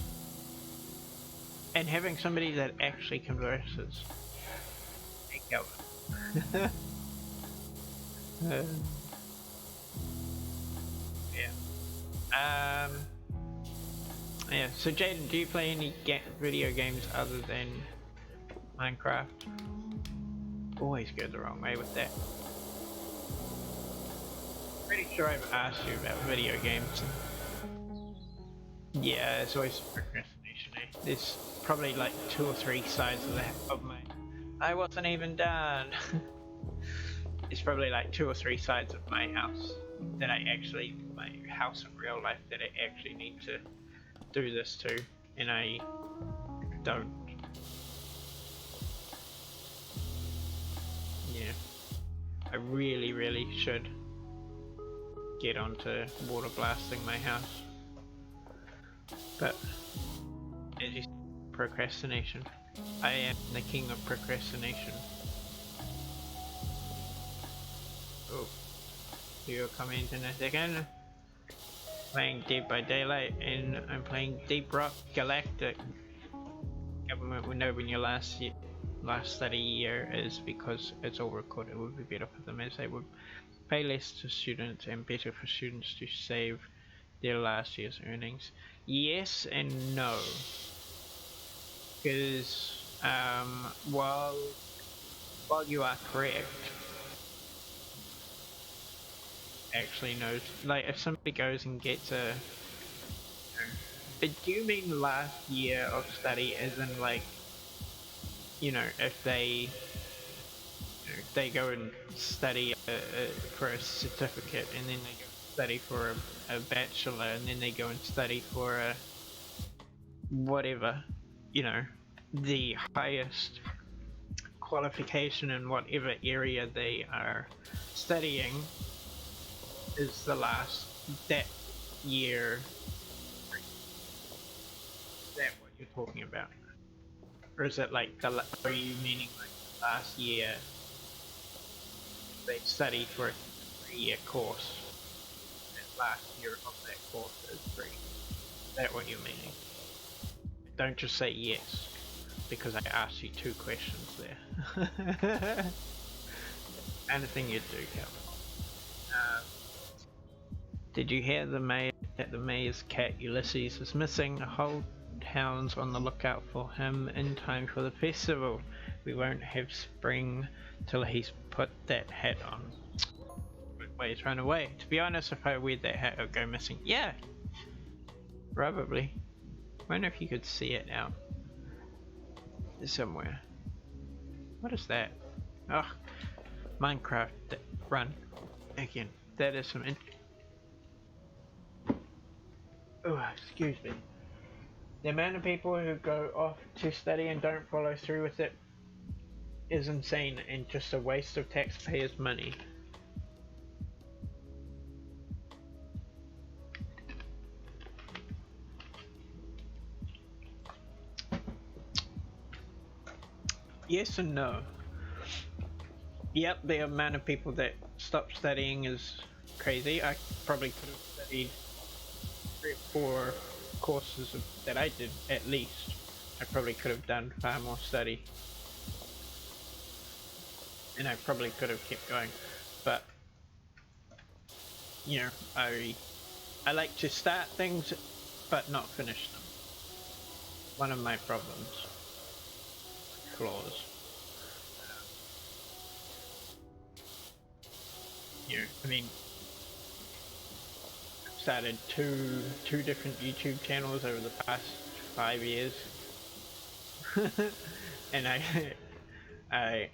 And having somebody that actually converses. Hey, Calvin. Yeah. Yeah, so Jaden, do you play any video games other than Minecraft? Always go the wrong way with that. Pretty sure I've asked you about video games. Yeah, it's always procrastination, eh? There's probably like 2 or 3 sides of that of my... I wasn't even done! It's probably like 2 or 3 sides of my house that I actually... my house in real life that I actually need to do this to, and I don't. Yeah. I really should get onto water blasting my house. But as you said, procrastination. I am the king of procrastination. Oh, you'll come in a second. Playing Dead by Daylight, and I'm playing Deep Rock Galactic. Government would know when your last study year is because it's all recorded. It would be better for them as they would pay less to students and better for students to save their last year's earnings. Yes and no. Because while you are correct, actually knows, like if somebody goes and gets a, but do you mean last year of study as in like, you know, if they go and study for a certificate, and then they go study for a bachelor, and then they go and study for a whatever, you know, the highest qualification in whatever area they are studying is the last that year. Is that what you're talking about? Or is it like are you meaning like the last year they study for a 3-year course? That last year of that course is 3. Is that what you're meaning? Don't just say yes, because I asked you 2 questions there. Anything you do, Calvin. Did you hear that the mayor's cat Ulysses is missing? The whole town's on the lookout for him in time for the festival. We won't have spring till he's put that hat on. Wait, he's run away. To be honest, if I wear that hat, I'll go missing. Yeah, probably. Wonder if you could see it out somewhere. What is that? Oh, Minecraft. Run again. That is some. Oh, excuse me. The amount of people who go off to study and don't follow through with it is insane and just a waste of taxpayers' money. Yes and no. Yep, the amount of people that stop studying is crazy. I probably could have studied 3 or 4 courses that I did at least. I probably could have done far more study, and I probably could have kept going, but you know, I like to start things but not finish them. One of my problems, flaws. You know, I mean, I've started two different YouTube channels over the past 5 years, and I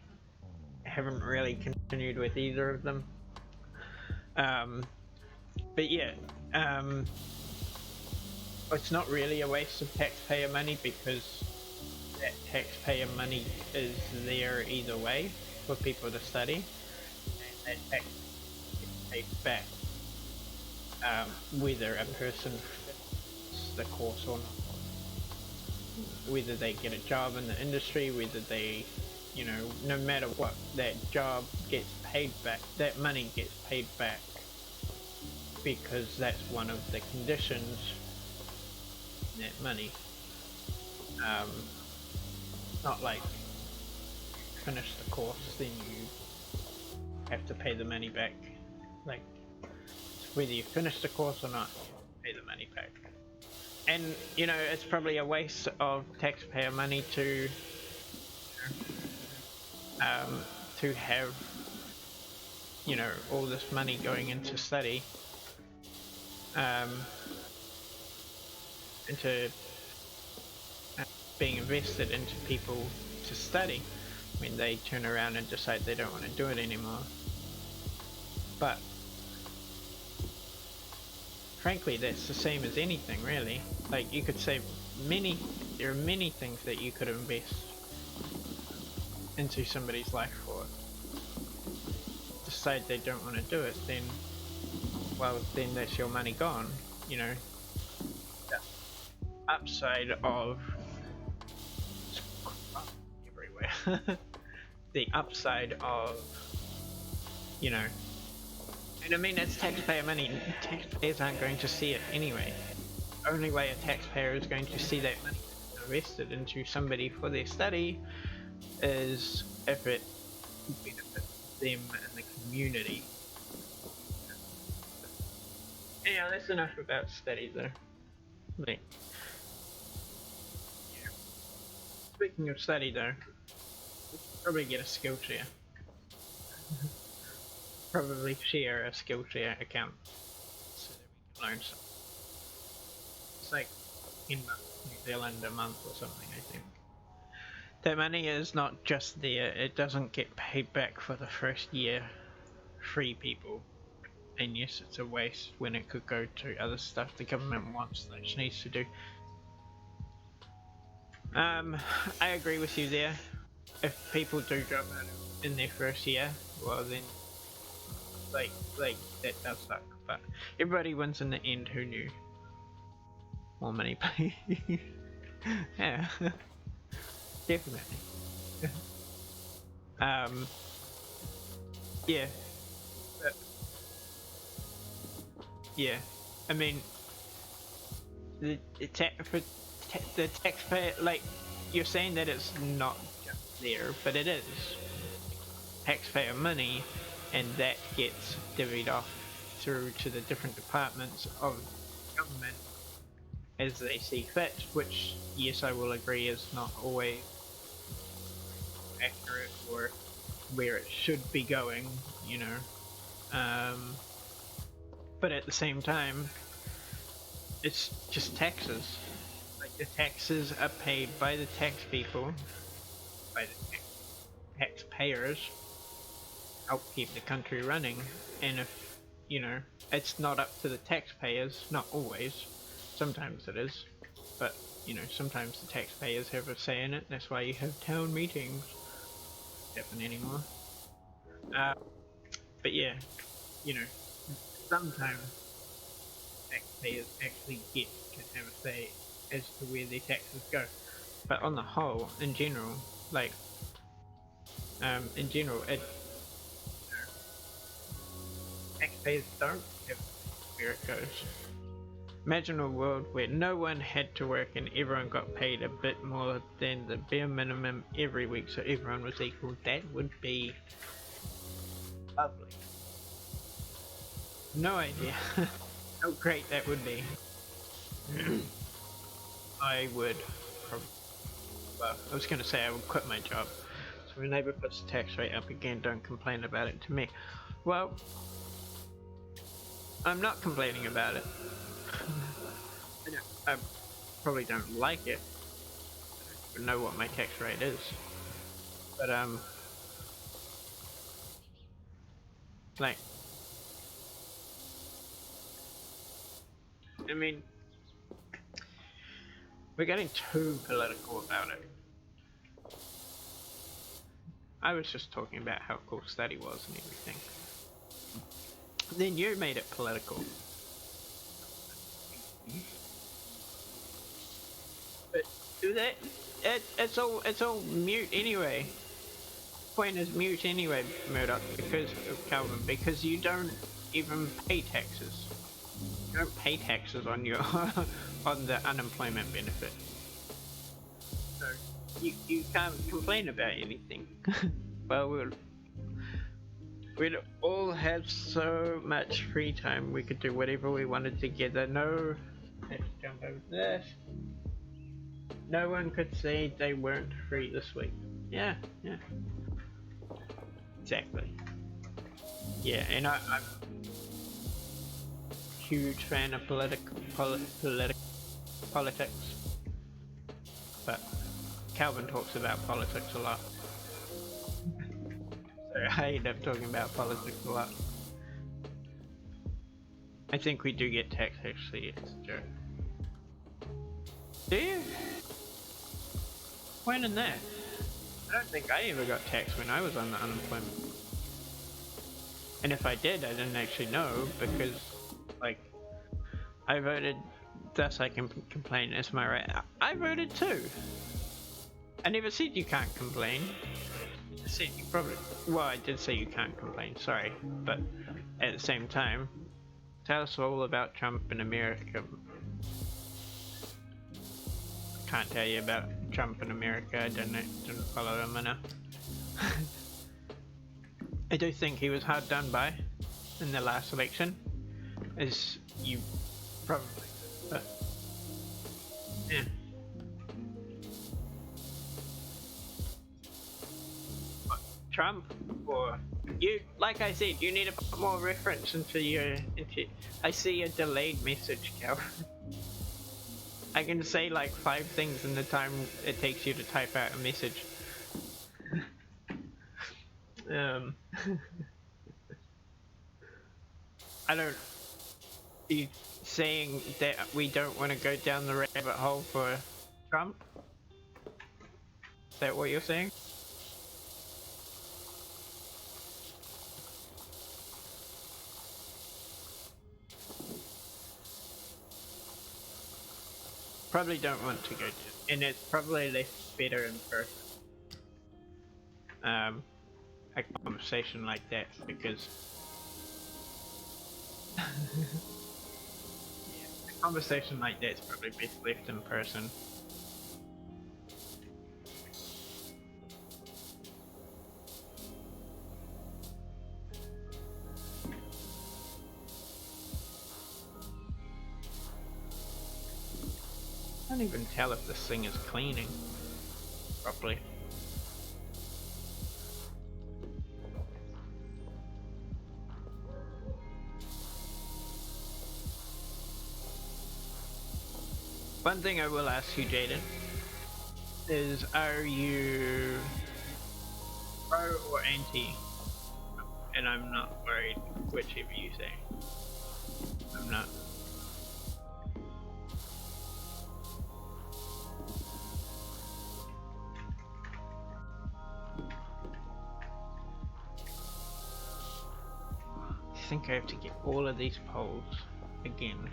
haven't really continued with either of them. But yeah, it's not really a waste of taxpayer money because that taxpayer money is there either way for people to study, and that tax gets paid back whether a person finishes the course or not, whether they get a job in the industry, whether they, you know, no matter what, that job gets paid back, that money gets paid back, because that's one of the conditions in that money. Not like finish the course then you have to pay the money back. Like, whether you finish the course or not, you pay the money back. And you know, it's probably a waste of taxpayer money um, to have, you know, all this money going into study, um, into being invested into people to study when they turn around and decide they don't want to do it anymore. But frankly, that's the same as anything, really. Like, you could say there are many things that you could invest into somebody's life for. Decide they don't want to do it, then, well, then that's your money gone, you know. The upside of everywhere. The upside of, you know, and I mean, it's taxpayer money. Taxpayers aren't going to see it anyway. The only way a taxpayer is going to see that money invested into somebody for their study is if it benefits them and the community. Anyhow, that's enough about study though. Like, yeah. Speaking of study though, we should probably get a Skillshare. Probably share a Skillshare account so that we can learn something. It's like in New Zealand a month or something, I think. That money is not just there, it doesn't get paid back for the first year. Free people. And yes, it's a waste when it could go to other stuff the government wants that it needs to do. I agree with you there. If people do drop out in their first year, well then, like that does suck. But everybody wins in the end. Who knew? More money paid. Yeah, definitely. Yeah, but, yeah. I mean, the taxpayer, like, you're saying that it's not just there, but it is taxpayer money, and that gets divvied off through to the different departments of government as they see fit, which, yes, I will agree, is not always accurate or where it should be going, you know. But at the same time, it's just taxes. Like, the taxes are paid by the tax people, by the taxpayers, help keep the country running. And if, you know, it's not up to the taxpayers, not always, sometimes it is, but, you know, sometimes the taxpayers have a say in it. That's why you have town meetings. Don't happen anymore. But yeah, you know, sometimes taxpayers actually get to have a say as to where their taxes go. But on the whole, in general, like, in general, it, you know, taxpayers don't have where it goes. Imagine a world where no one had to work and everyone got paid a bit more than the bare minimum every week, so everyone was equal. That would be lovely. No idea how great that would be. I would probably, well, I was going to say I would quit my job. So when Labour puts the tax rate up again, don't complain about it to me. Well, I'm not complaining about it. I probably don't like it. I don't know what my tax rate is. But, like, I mean, we're getting too political about it. I was just talking about how cool study was and everything. Then you made it political. But do that. It's all mute anyway. Point is mute anyway, Murdoch, because of Calvin, because you don't even pay taxes. You don't pay taxes on your on the unemployment benefit. So you can't complain about anything. Well, we'd all have so much free time. We could do whatever we wanted together. No Let's jump over this. No one could say they weren't free this week. Yeah, yeah. Exactly. Yeah, and I'm a huge fan of politics, but Calvin talks about politics a lot. So I end up talking about politics a lot. I think we do get tax actually, it's a joke. Do you? When in that? I don't think I ever got taxed when I was on the unemployment. And if I did, I didn't actually know because, like, I voted, thus I can complain, is my right? I voted too! I never said you can't complain. I said you probably, well, I did say you can't complain, sorry. But at the same time, tell us all about Trump in America. Can't tell you about Trump in America, I didn't follow him enough. I do think he was hard done by in the last election, as you probably, but yeah. Trump, or you, like I said, you need to put more reference into your, I see a delayed message, Cal. I can say like 5 things in the time it takes you to type out a message. I don't, you saying that we don't want to go down the rabbit hole for Trump? Is that what you're saying? Probably don't want to go to, and it's probably less better in person. A conversation like that, because yeah, a conversation like that's probably best left in person. I can't even tell if this thing is cleaning properly. One thing I will ask you, Jaden, is are you pro or anti? And I'm not worried whichever you say. I'm not. I think I have to get all of these poles again.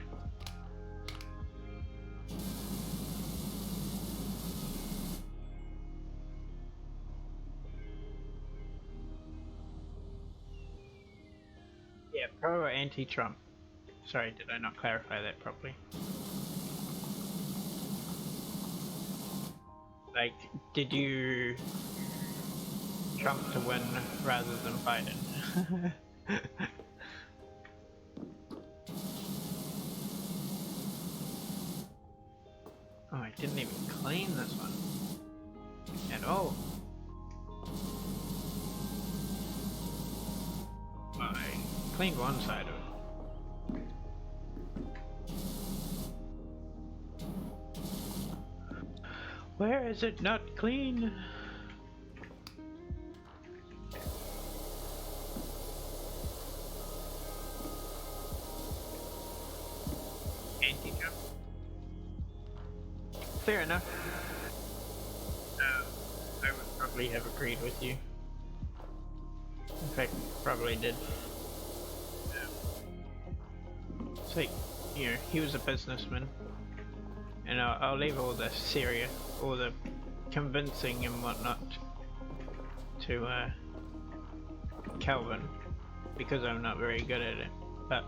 Yeah, pro or anti-Trump? Sorry, did I not clarify that properly? Like, did you Trump to win rather than Biden? Oh, I didn't even clean this one at all. Well, I cleaned one side of it. Where is it not clean? Anti-Trump. Fair enough. I would probably have agreed with you. In fact, probably did. So, you know, he was a businessman. And I'll leave all the serious, all the convincing and whatnot to Calvin, because I'm not very good at it. But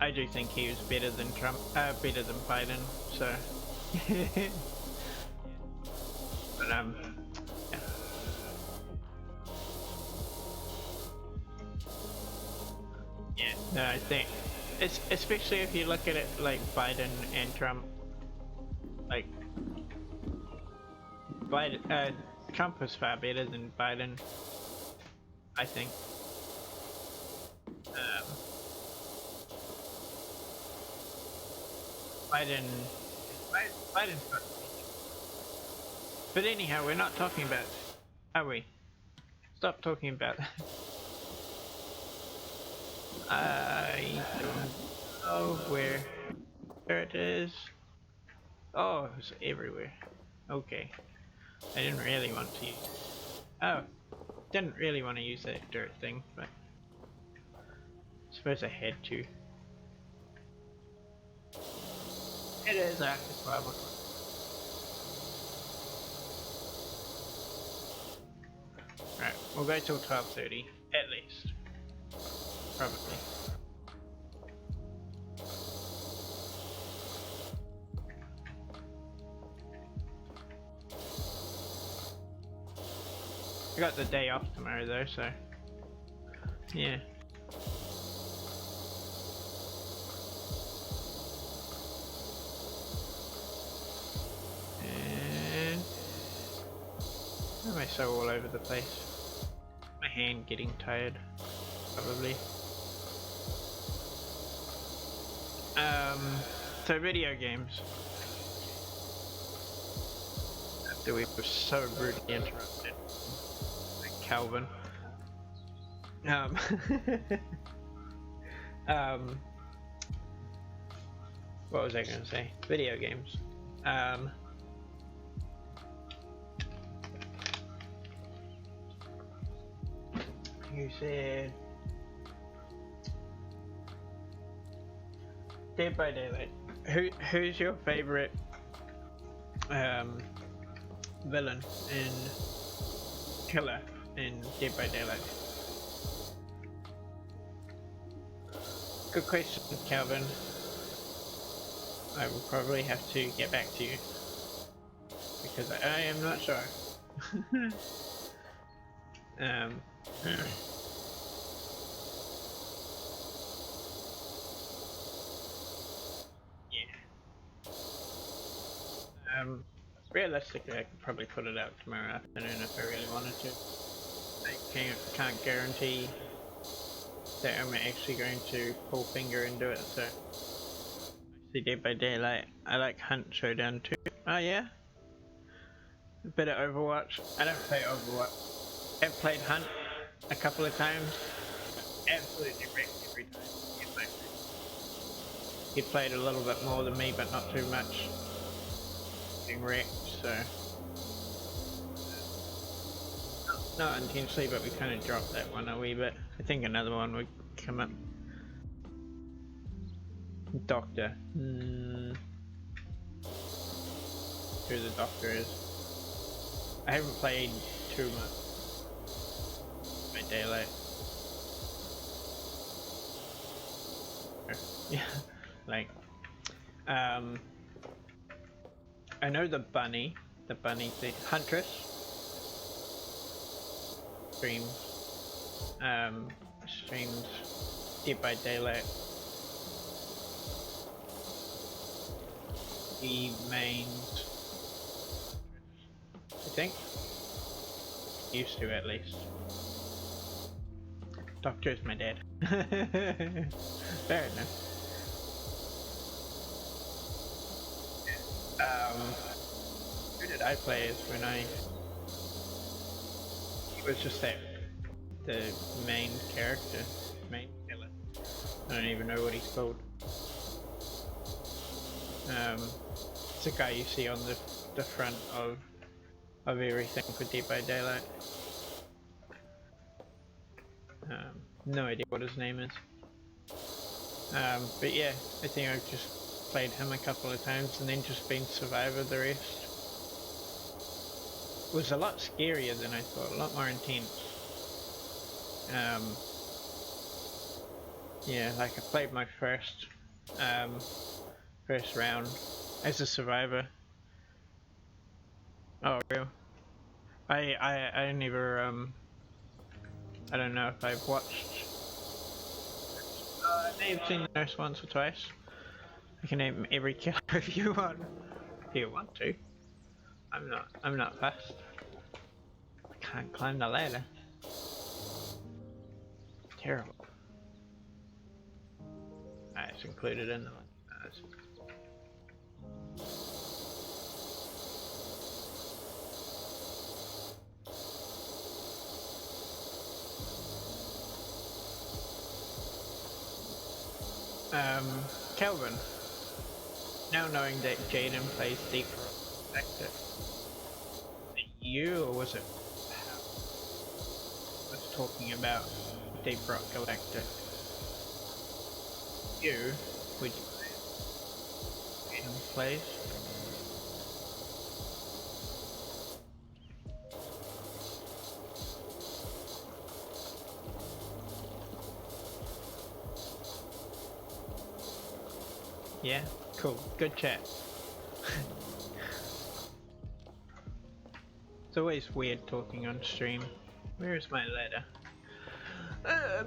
I do think he was better than Trump, better than Biden. So, but yeah. Yeah, no, I think It's especially if you look at it like Biden and Trump. Like Biden, Trump was far better than Biden, I think. Um, Biden's got. But anyhow, we're not talking about, are we? Stop talking about. I don't know where. There it is. Oh, it's everywhere. Okay. I didn't really want to use. Oh, didn't really want to use that dirt thing, but I suppose I had to. It is after 12 o'clock. Right, we'll go till 12:30 at least. Probably. I got the day off tomorrow though, so yeah. And why am I so all over the place? My hand getting tired, probably. So video games. After we were so rudely interrupted by Calvin. What was I gonna say? Video games. You said Dead by Daylight. Who's your favorite villain in killer in Dead by Daylight? Good question, Calvin. I will probably have to get back to you because I am not sure. Realistically, I could probably put it out tomorrow afternoon if I really wanted to. I can't guarantee that I'm actually going to pull finger and do it, so. I see Dead by Daylight. I like Hunt Showdown too. Oh yeah? A bit of Overwatch. I don't play Overwatch. I've played Hunt a couple of times. Absolutely wrecked every time. He played a little bit more than me, but not too much. Being wrecked, so. Not intentionally, but we kind of dropped that one a wee bit. I think another one would come up. Doctor. Who the Doctor is. I haven't played too much by Daylight. Yeah, like, I know the bunny thing, Huntress streams Dead by Daylight. The main, I think, used to at least. Doctor is my dad. Fair enough. Who did I play as when it was just that, the main character, main killer. I don't even know what he's called. It's the guy you see on the front of everything for Dead by Daylight. No idea what his name is. But yeah, I think I've just played him a couple of times and then just been Survivor the rest. It was a lot scarier than I thought, a lot more intense. Yeah, like I played my first round as a Survivor. Oh, real? I never I don't know if I've watched. I may have seen the nurse once or twice. I can name every killer if you want. If you want to. I'm not fast. I can't climb the ladder. Terrible. It's included in the one. Kelvin. Now knowing that Jaden plays Deep Rock Galactic, was it you or was it was talking about Deep Rock Galactic? You? Would you play it? Jaden plays? Yeah? Cool. Good chat. It's always weird talking on stream. Where is my ladder?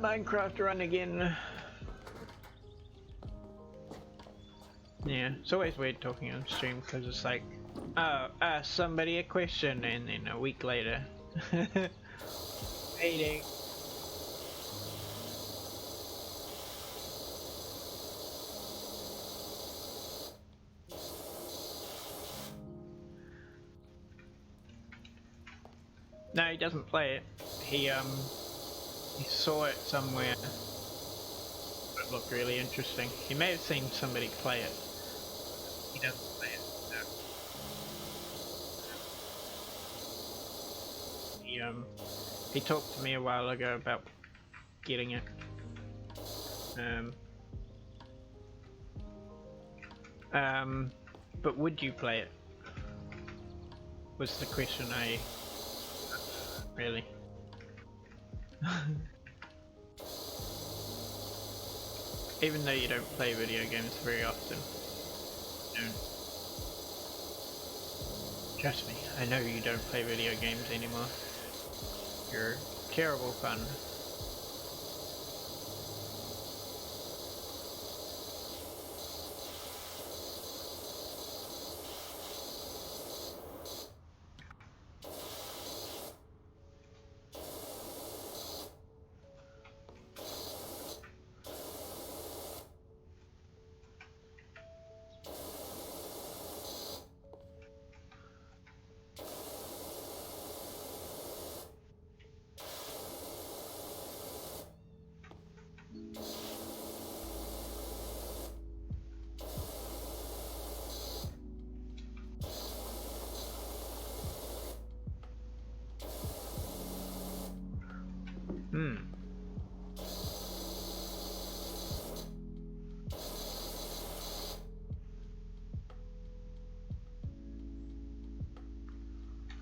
Minecraft run again. Yeah, it's always weird talking on stream because it's like, oh, ask somebody a question and then a week later. Waiting. No, he doesn't play it. He saw it somewhere. It looked really interesting. He may have seen somebody play it. He doesn't play it. No. He talked to me a while ago about getting it. But would you play it? Was the question I really. Even though you don't play video games very often. You don't. Trust me, I know you don't play video games anymore. You're terrible fun.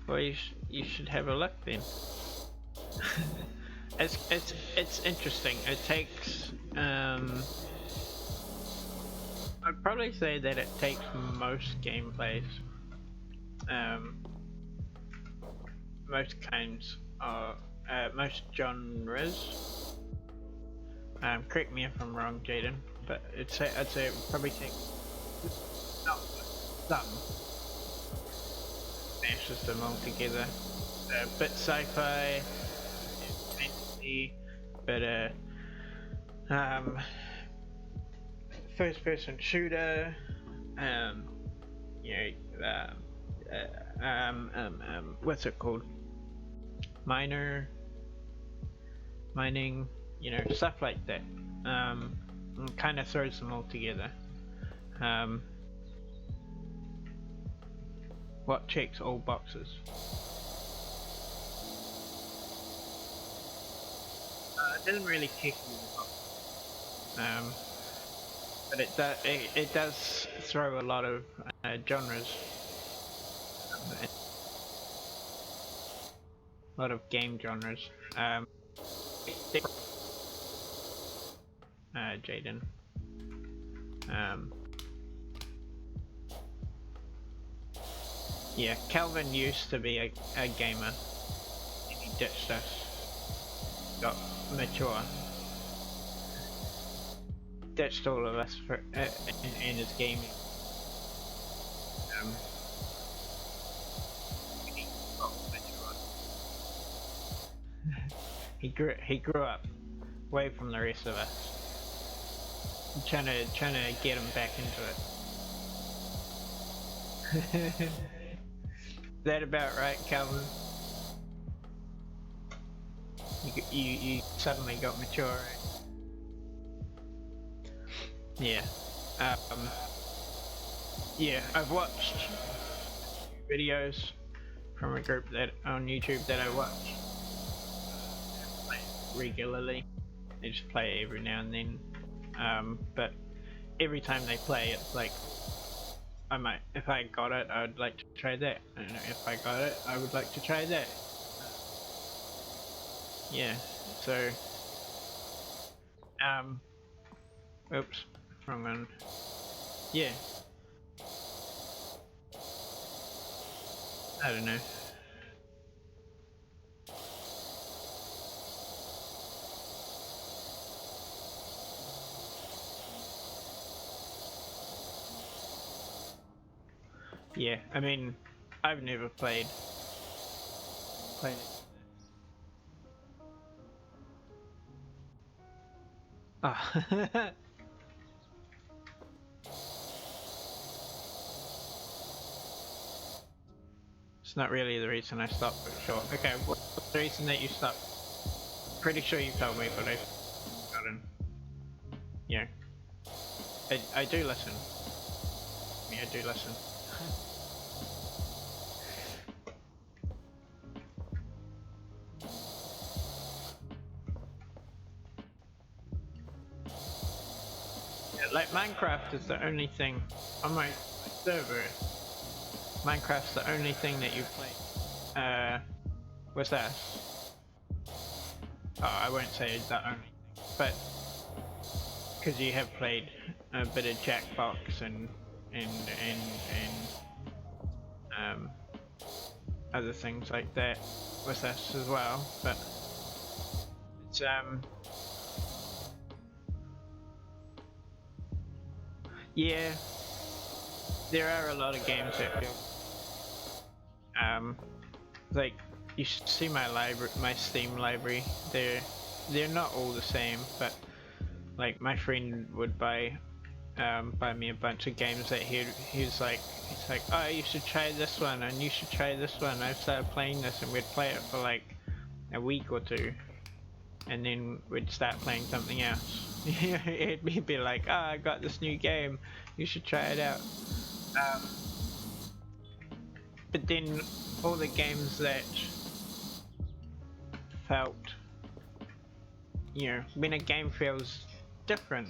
Well, you should have a look then. it's interesting. It takes I'd probably say that it takes most gameplays, most kinds of most genres. Correct me if I'm wrong, Jaden, but I'd say it would probably take not some. Mashes them all together. A bit sci-fi, fantasy, but first-person shooter. You know, what's it called? Mining. You know, stuff like that. Kind of throws them all together. What checks all boxes? It doesn't really check all boxes, but it does throw a lot of genres, a lot of game genres. Jaden. Yeah, Calvin used to be a gamer, and he ditched us, got mature. ditched all of us for in his gaming. Um, he grew up way from the rest of us. I'm trying to get him back into it. Is that about right, Calvin? You suddenly got mature, right? Yeah. Yeah, I've watched videos from a group that on YouTube that I watch regularly. They just play every now and then. But every time they play, it's like, if I got it, I would like to try that. And if I got it, I would like to try that. Yeah, so, oops, wrong one. Yeah. I don't know. Yeah, I mean, I've never played it. Ah. It's not really the reason I stopped, but sure. Okay, what's the reason that you stopped? Pretty sure you told me, but I've forgotten. Yeah. I do listen. Yeah, I do listen. Yeah, like, Minecraft is the only thing on my server. Minecraft's the only thing that you play. What's that? Oh, I won't say the only thing, but because you have played a bit of Jackbox and um, other things like that with us as well, but it's yeah, there are a lot of games that feel like, you should see my library, my Steam library. They're not all the same, but like, my friend would buy me a bunch of games that he's like, oh, you should try this one and you should try this one. I started playing this, and we'd play it for like a week or two, and then we'd start playing something else. It'd be like, oh, I got this new game, you should try it out. But then all the games that felt, when a game feels different,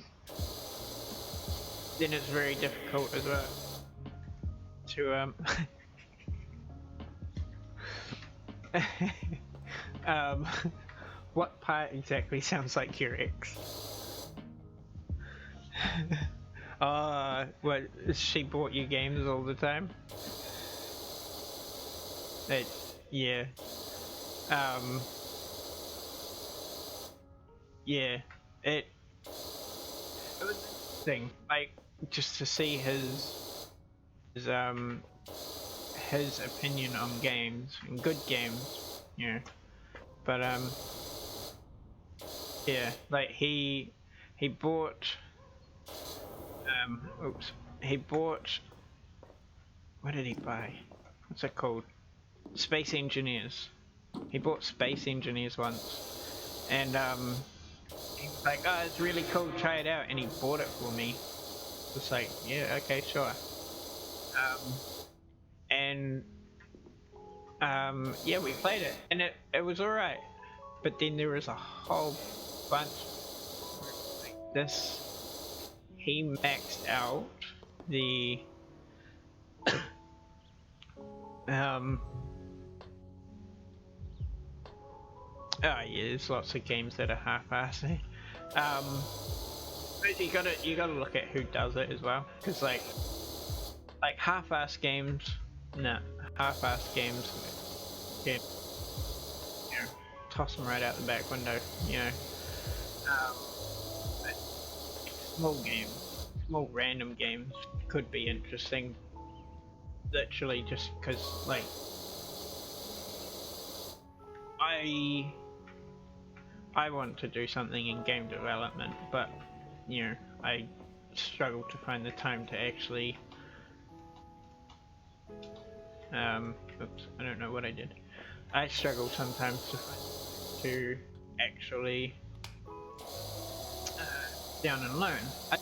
then it's very difficult as well to what part exactly sounds like your ex? What, she bought you games all the time? Yeah. Yeah. It was interesting, like, just to see his his opinion on games, and good games, but yeah, like, he bought oops, he bought, what did he buy? What's it called? Space Engineers. He bought Space Engineers once, and he was like, oh, it's really cool, try it out, and he bought it for me. Just like, yeah, okay, sure. And yeah, we played it, and it was alright, but then there was a whole bunch like this. He maxed out the oh yeah, there's lots of games that are half-assed. But you gotta look at who does it as well, because like half-assed games, nah, half-assed games, yeah, toss them right out the back window, um, small games, small random games could be interesting. Literally, just because, like, I want to do something in game development, but you know, I struggle to find the time to actually. Oops, I don't know what I did. I struggle sometimes to actually down and learn. I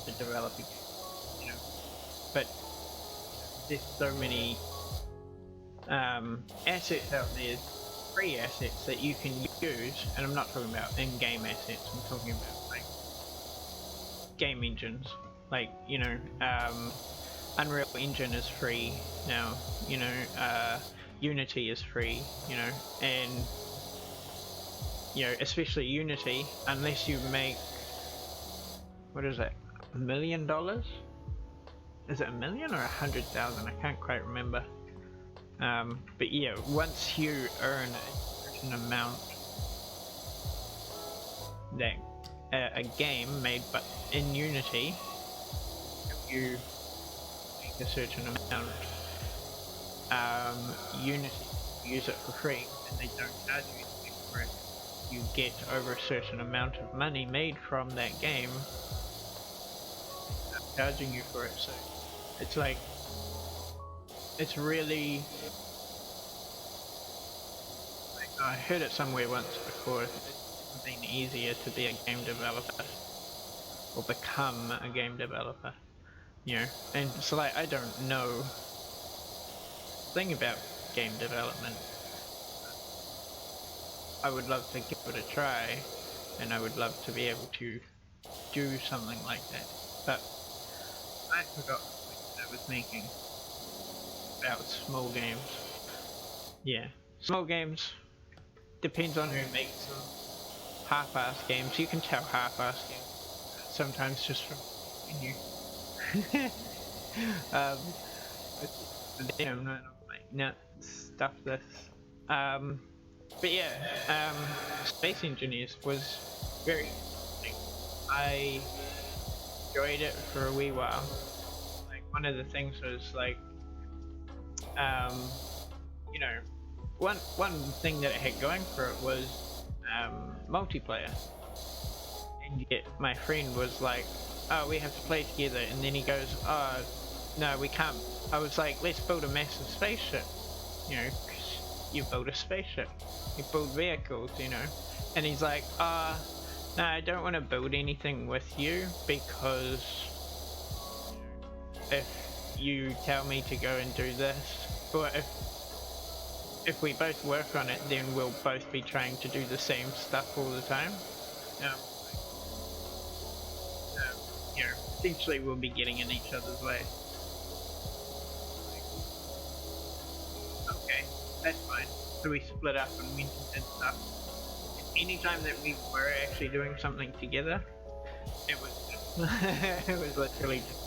to develop a game, you know, but there's so many assets out there, free assets that you can use, and I'm not talking about in-game assets. I'm talking about like game engines, like you know, Unreal Engine is free now. You know, Unity is free. You know, and you know, especially Unity, unless you make, what is it, $1 million? Is it 1,000,000 or 100,000? I can't quite remember. But yeah, once you earn a certain amount, that a game made but in Unity, if you make a certain amount, Unity use it for free, and they don't charge you anything for it. You get over a certain amount of money made from that game, charging you for it. So it's like, it's really, like, I heard it somewhere once before, it's been easier to be a game developer or become a game developer, you know. And so like, I don't know a thing about game development. I would love to give it a try, and I would love to be able to do something like that, but I forgot what I was making about small games. Yeah, small games, depends on who makes them. Half-assed games, you can tell half-assed games sometimes just from you. um, damn, no, like, no, stuff this. But yeah, Space Engineers was very interesting. I enjoyed it for a wee while. Like, one of the things was like, you know, one thing that it had going for it was multiplayer. And yet my friend was like, oh, we have to play together, and then he goes, oh, no, we can't. I was like, let's build a massive spaceship, you know, 'cause you build a spaceship, you build vehicles, you know. And he's like, no, I don't want to build anything with you, because if you tell me to go and do this, or if we both work on it, then we'll both be trying to do the same stuff all the time. You know, essentially we'll be getting in each other's way. Okay, that's fine. So we split up and went and did stuff. And anytime that we were actually doing something together, it was it was literally just,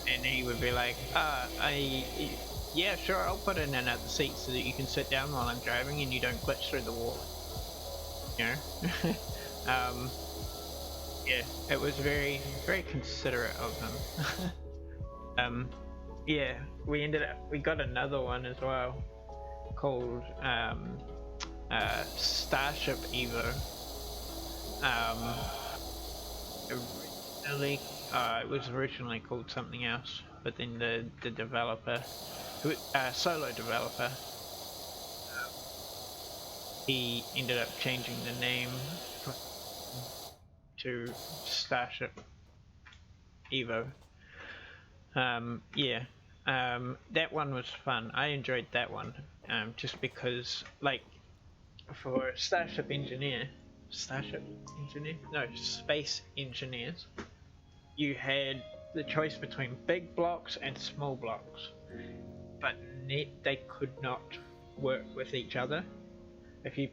and he would be like, yeah, sure, I'll put it in at the seat so that you can sit down while I'm driving and you don't glitch through the wall. You know? Yeah, it was very, very considerate of him. Yeah, we got another one as well, called, Starship Evo. It was originally called something else, but then the developer, solo developer, he ended up changing the name to Starship Evo. Yeah, that one was fun. I enjoyed that one, just because, like, for Space Engineers, you had the choice between big blocks and small blocks, but they could not work with each other. If you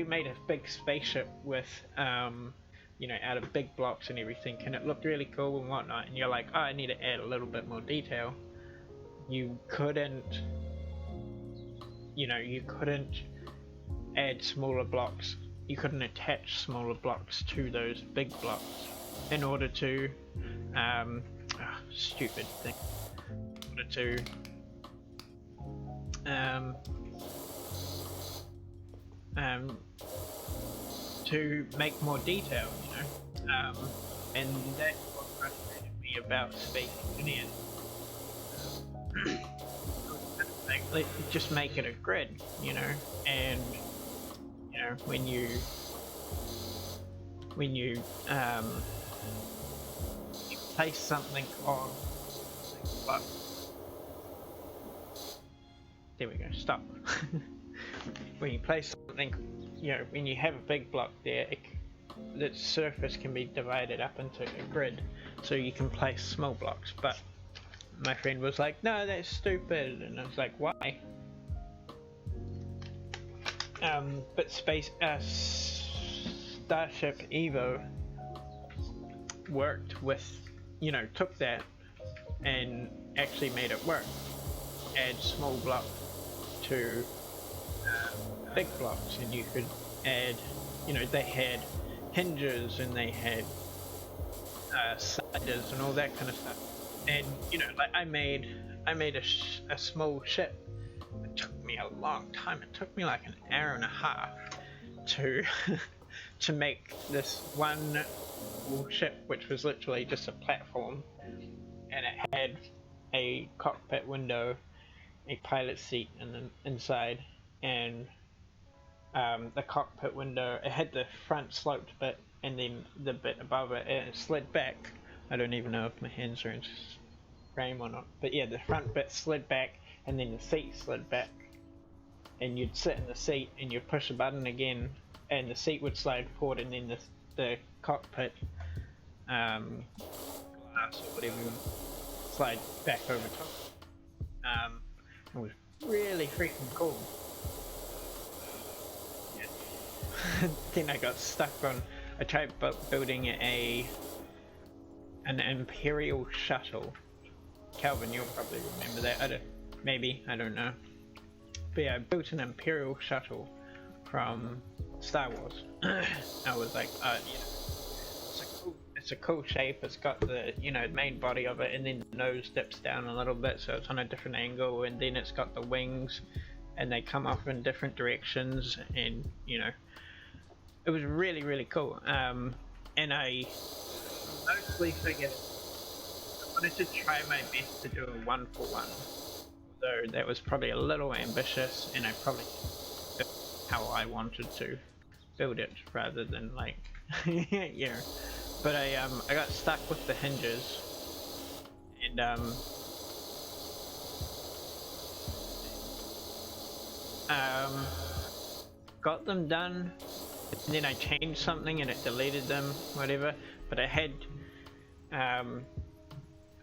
made a big spaceship with, you know, out of big blocks and everything, and it looked really cool and whatnot, and you're like, oh, I need to add a little bit more detail, you couldn't add smaller blocks. You couldn't attach smaller blocks to those big blocks. in order to stupid thing. In order to make more detail, you know, and that's what frustrated me about Space Engineers. Like, just make it a grid, you know, and you know when you place something on, but there we go. Stop. When you place something, you know, when you have a big block there, the surface can be divided up into a grid, so you can place small blocks. But my friend was like, "No, that's stupid," and I was like, "Why?" But Starship Evo worked with, you know, took that and actually made it work. Add small blocks to big blocks, and you could add, you know, they had hinges and they had sliders and all that kind of stuff. And you know, like I made a small ship. It took me a long time. It took me like an hour and a half to to make this one ship, which was literally just a platform, and it had a cockpit window, a pilot seat inside, and the cockpit window, it had the front sloped bit, and then the bit above it, and it slid back. I don't even know if my hands are in frame or not, but yeah, the front bit slid back, and then the seat slid back, and you'd sit in the seat and you'd push a button again, and the seat would slide forward, and then the cockpit glass or whatever you want slide back over top. It was really freaking cool. Yeah. Then I got stuck on. I tried building an Imperial shuttle. Calvin, you'll probably remember that. I don't know. But yeah, I built an Imperial shuttle from Star Wars. I was like, yeah, it's a cool shape. It's got the, you know, main body of it, and then the nose dips down a little bit, so it's on a different angle, and then it's got the wings, and they come off in different directions, and you know, it was really, really cool. And I mostly figured I wanted to try my best to do a 1-for-1, although that was probably a little ambitious, and I probably built how I wanted to build it rather than like yeah. But I got stuck with the hinges, and got them done, and then I changed something and it deleted them, whatever. But I had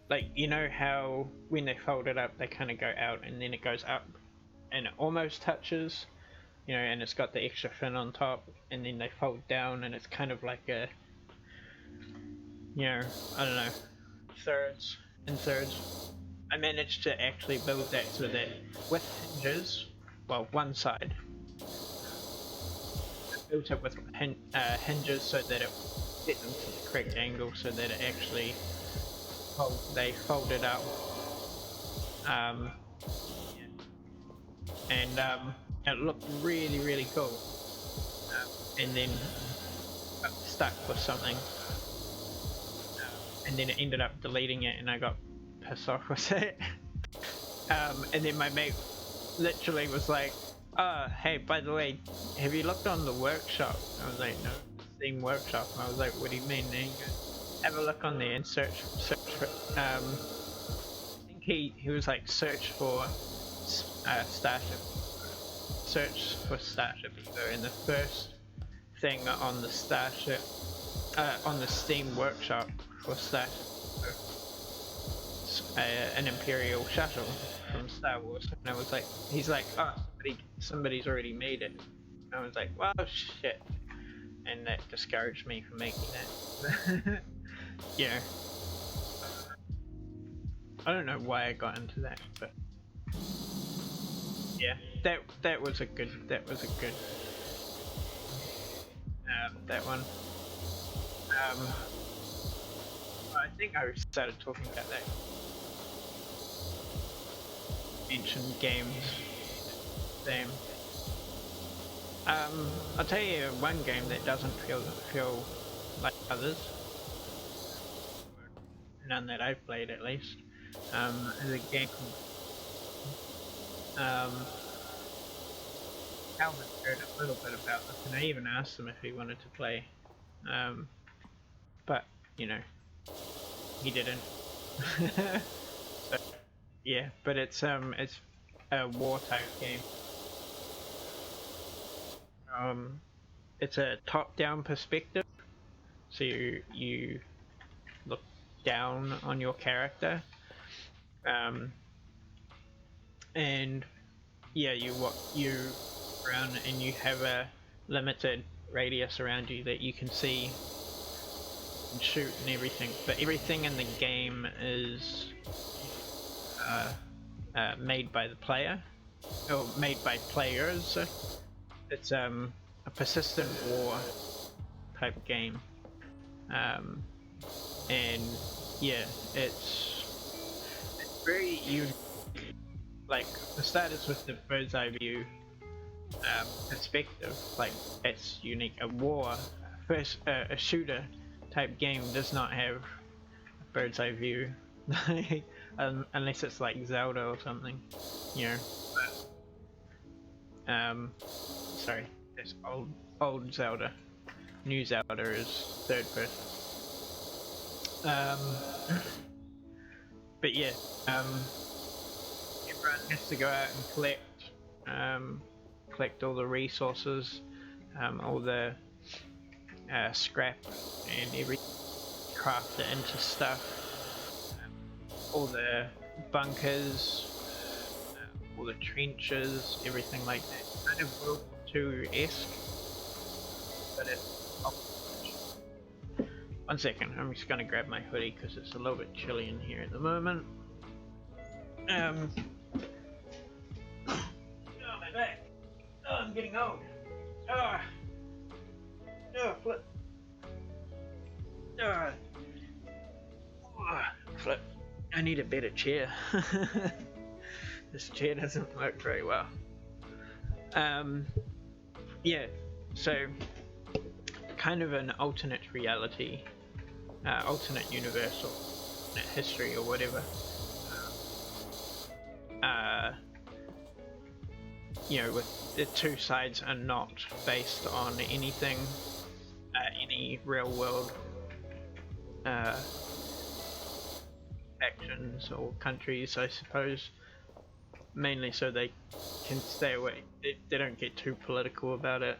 like, you know how when they fold it up they kind of go out and then it goes up and it almost touches, you know, and it's got the extra fin on top, and then they fold down and it's kind of like a, you know, I don't know, thirds and thirds. I managed to actually build that so that with hinges, well, one side, I built it with hinges so that it set them to the correct angle so that it actually they folded up, and it looked really, really cool. And then got stuck with something, and then it ended up deleting it, and I got pissed off with it. And then my mate literally was like, "Oh, hey, by the way, have you looked on the workshop?" I was like, "No, Steam Workshop." And I was like, "What do you mean?" And he goes, "Have a look on there and search for." I think he was like, "Search for Starship." Search for Starship Evo, and the first thing on the Starship, on the Steam Workshop for Starship, an Imperial shuttle from Star Wars. And I was like, he's like, "Oh, somebody's already made it." And I was like, "Well, shit," and that discouraged me from making that. Yeah, I don't know why I got into that, but yeah, that was a good that one. I think I started talking about that. Ancient games. Same. I'll tell you one game that doesn't feel like others. None that I've played, at least. Is a game called Calvin heard a little bit about this, and I even asked him if he wanted to play. But you know, he didn't. So, yeah, but it's a war type game. It's a top-down perspective, so you look down on your character, and yeah, you around, and you have a limited radius around you that you can see and shoot and everything. But everything in the game is made by the player, or made by players. It's a persistent war type game, and yeah, it's very unique. Like, for starters, with the bird's eye view perspective, like, it's unique. A shooter type game does not have a bird's eye view, unless it's like Zelda or something, you know. But, sorry, it's old Zelda. New Zelda is third person. But yeah, everyone has to go out and collect all the resources, all the scrap and everything, craft it into stuff, all the bunkers, all the trenches, everything like that. Kind of World War II-esque, but it's... One second, I'm just gonna grab my hoodie because it's a little bit chilly in here at the moment. Oh, my back! Oh, I'm getting old! Oh, flip! Oh, flip! I need a better chair. This chair doesn't work very well. Yeah, so kind of an alternate reality, alternate universe, or alternate history, or whatever. You know, with the two sides are not based on anything, any real world actions or countries, I suppose. Mainly so they can stay away. They don't get too political about it,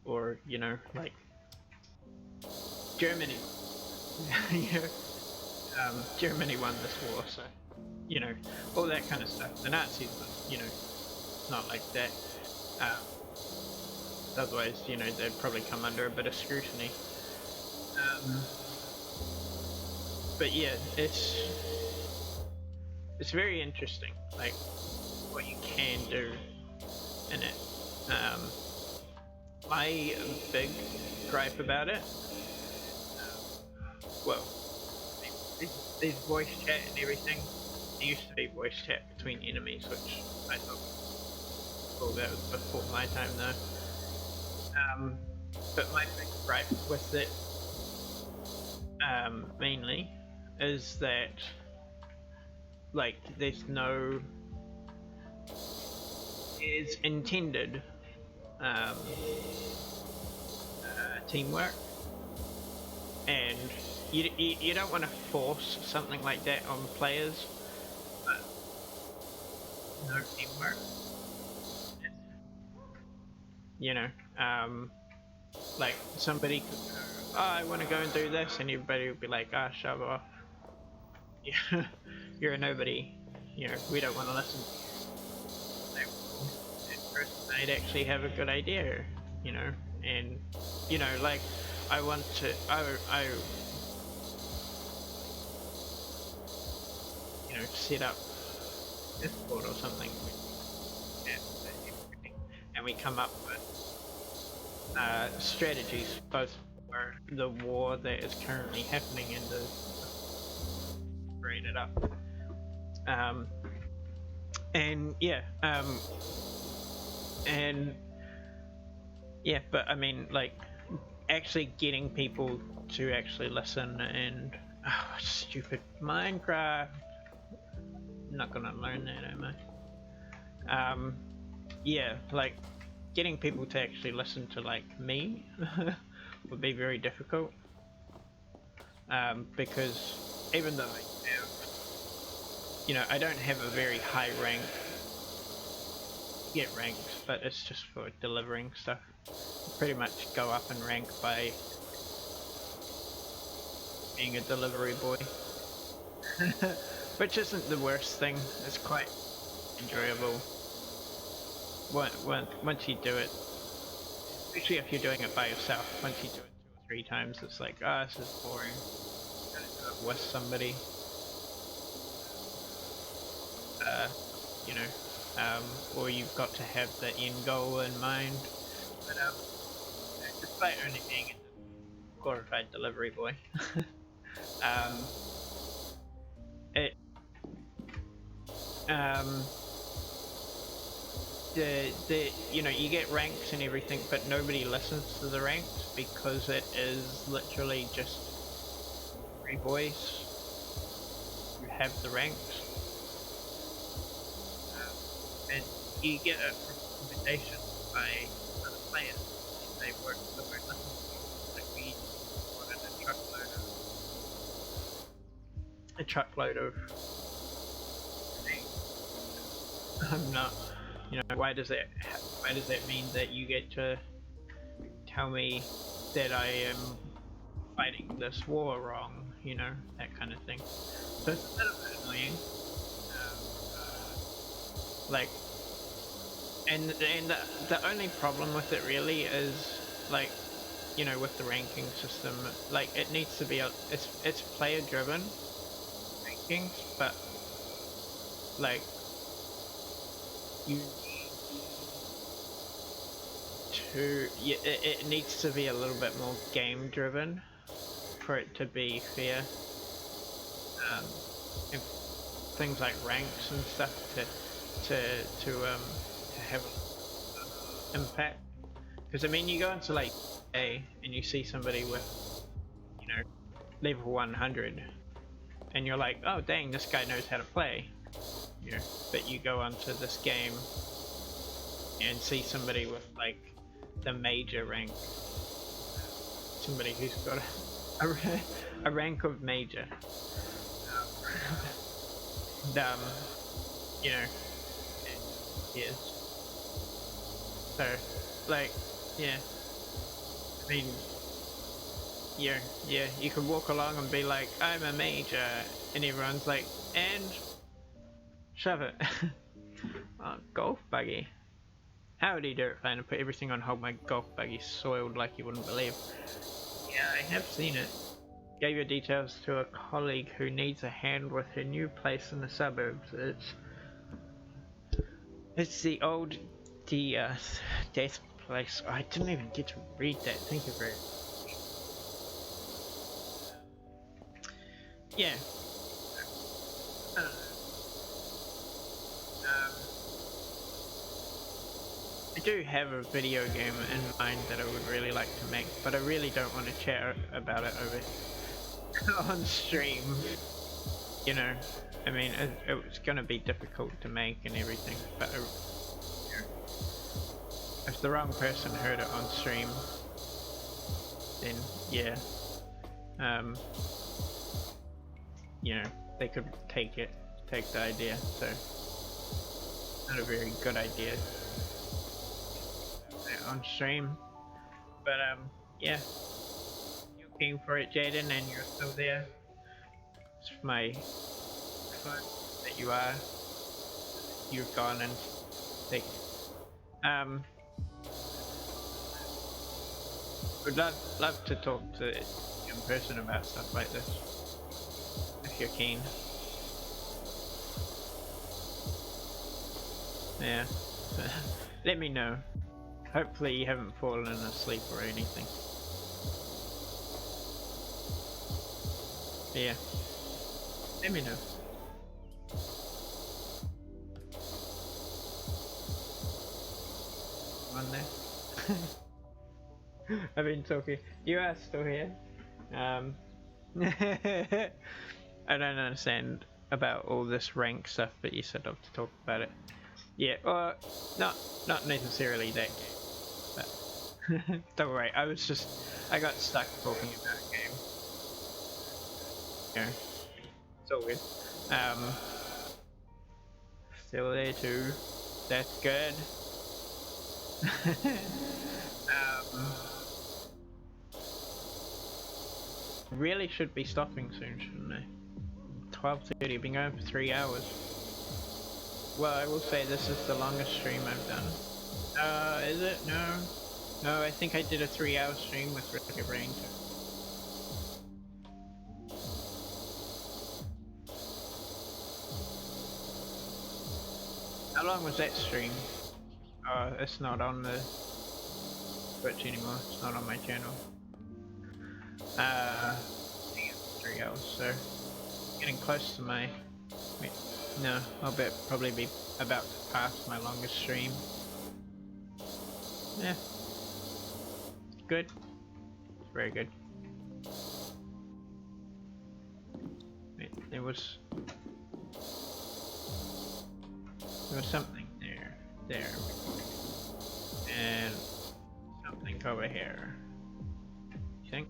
or you know, like Germany. You know, Germany won this war, so you know, all that kind of stuff. The Nazis, you know, not like that. Otherwise, you know, they'd probably come under a bit of scrutiny. But yeah, it's very interesting, like what you can do in it. My big gripe about it, well, there's voice chat and everything. There used to be voice chat between enemies, which I thought was cool. That was before my time, though. But my big gripe with it, mainly, is that, like, there's no... is intended teamwork, and you don't want to force something like that on players, but no teamwork, you know, like somebody could go, oh, I want to go and do this, and everybody would be like, ah, oh, shove off, yeah, you're a nobody, you know, we don't want to listen. That person might actually have a good idea, you know, and you know, like I you know, set up Discord or something, and we come up with strategies both the war that is currently happening and to bring it up. And yeah, and yeah, but I mean, like, actually getting people to actually listen and stupid Minecraft. I'm not gonna learn that, am I? Yeah, like getting people to actually listen to like me would be very difficult. Because even though I don't have a very high rank, get ranks, but it's just for delivering stuff. Pretty much go up in rank by being a delivery boy. Which isn't the worst thing, it's quite enjoyable once you do it, especially if you're doing it by yourself. Once you do it 2 or 3 times, it's like, oh, this is boring. You gotta do it with somebody, or you've got to have the end goal in mind. But despite only being a glorified delivery boy, it you get ranks and everything, but nobody listens to the ranks because it is literally just 3 boys who have the ranks, and you get a recommendation by other players. They won't listen to you. Like, we ordered a truckload of I'm not, why does that mean that you get to tell me that I am fighting this war wrong, that kind of thing. So it's a little bit annoying. Like, and the only problem with it really is, like, with the ranking system, like, it needs to be it's player driven rankings, but like, it needs to be a little bit more game driven for it to be fair. And things like ranks and stuff to have impact. Because I mean, you go into like A and you see somebody with level 100, and you're like, oh dang, this guy knows how to play. But you go onto this game and see somebody with like the major rank, somebody who's got a rank of major, and yes. So, like, yeah, I mean, yeah, you could walk along and be like, I'm a major, and everyone's like, and shove it. Oh, golf buggy. Howdy, dirt fan. I put everything on hold. My golf buggy's soiled like you wouldn't believe. Yeah, I have seen it. Gave your details to a colleague who needs a hand with her new place in the suburbs. It's the old death place. I didn't even get to read that. Thank you very much. Yeah. I do have a video game in mind that I would really like to make, but I really don't want to chat about it over on stream. I mean, it's going to be difficult to make and everything, but if the wrong person heard it on stream, then yeah, they could take the idea, so not a very good idea on stream. But yeah, you're keen for it, Jaden, and you're still there. It's my phone that you are. You've gone and take. Would love to talk to you in person about stuff like this, if you're keen. Yeah. Let me know. Hopefully you haven't fallen asleep or anything. Yeah. Let me know. On there. I've been talking. You are still here. I don't understand about all this rank stuff, but you said to talk about it. Yeah, or not necessarily that game, but don't worry. I got stuck talking about a game. Yeah, it's all good. Still there too. That's good. Really should be stopping soon, shouldn't I? 12:30. Been going for 3 hours. Well, I will say this is the longest stream I've done. Is it? No. No, I think I did a 3-hour stream with Rick Rain too. How long was that stream? Oh, it's not on the Twitch anymore. It's not on my channel. I think it's 3 hours, so getting close to my. Wait, no, I'll probably be about to pass my longest stream. Yeah, good. It's very good. Wait, there was something there, and something over here. You think?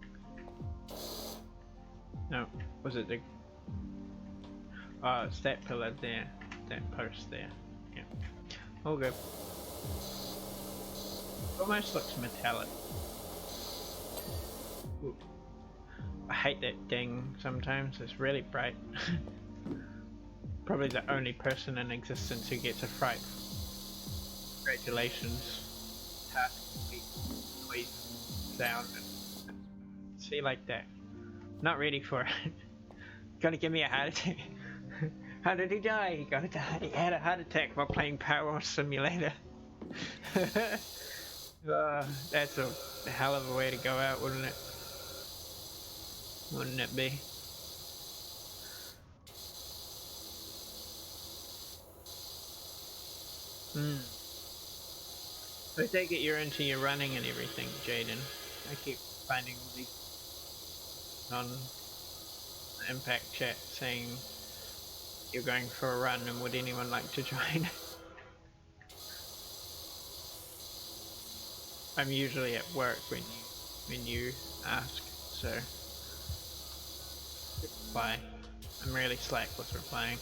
No, was it the? Oh, it's that pillar there, that post there. Yeah, all good. Almost looks metallic. Ooh. I hate that ding sometimes. It's really bright. Probably the only person in existence who gets a fright. Congratulations. Task complete. Noise, sound, and see like that. Not ready for it. Gonna give me a heart attack. How did he die? He had a heart attack while playing PowerWash Simulator. That's a hell of a way to go out, wouldn't it? Wouldn't it be? I take it you're into your running and everything, Jaden. I keep finding all these on the Impact chat saying you're going for a run and would anyone like to join? I'm usually at work when you ask, so reply. I'm really slack with replying.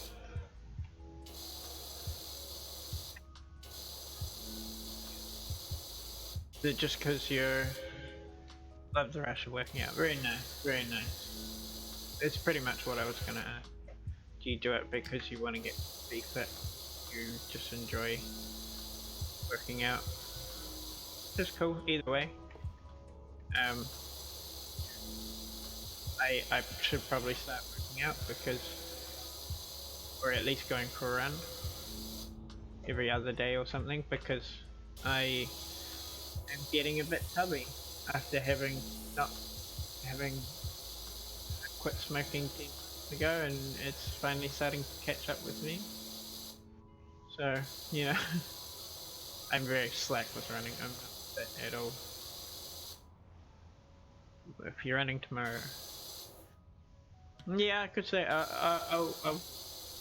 Is it just because you're love the rush of working out? Very nice, very nice. It's pretty much what I was gonna ask. Do you do it because you want to be fit? You just enjoy working out? Just cool. Either way. I should probably start working out because, or at least going for a run every other day or something, because I am getting a bit tubby after not having quit smoking 10 months ago, and it's finally starting to catch up with me. So, you know, I'm very slack with running. I'm not fit at all. If you're running tomorrow, yeah, I could say I'll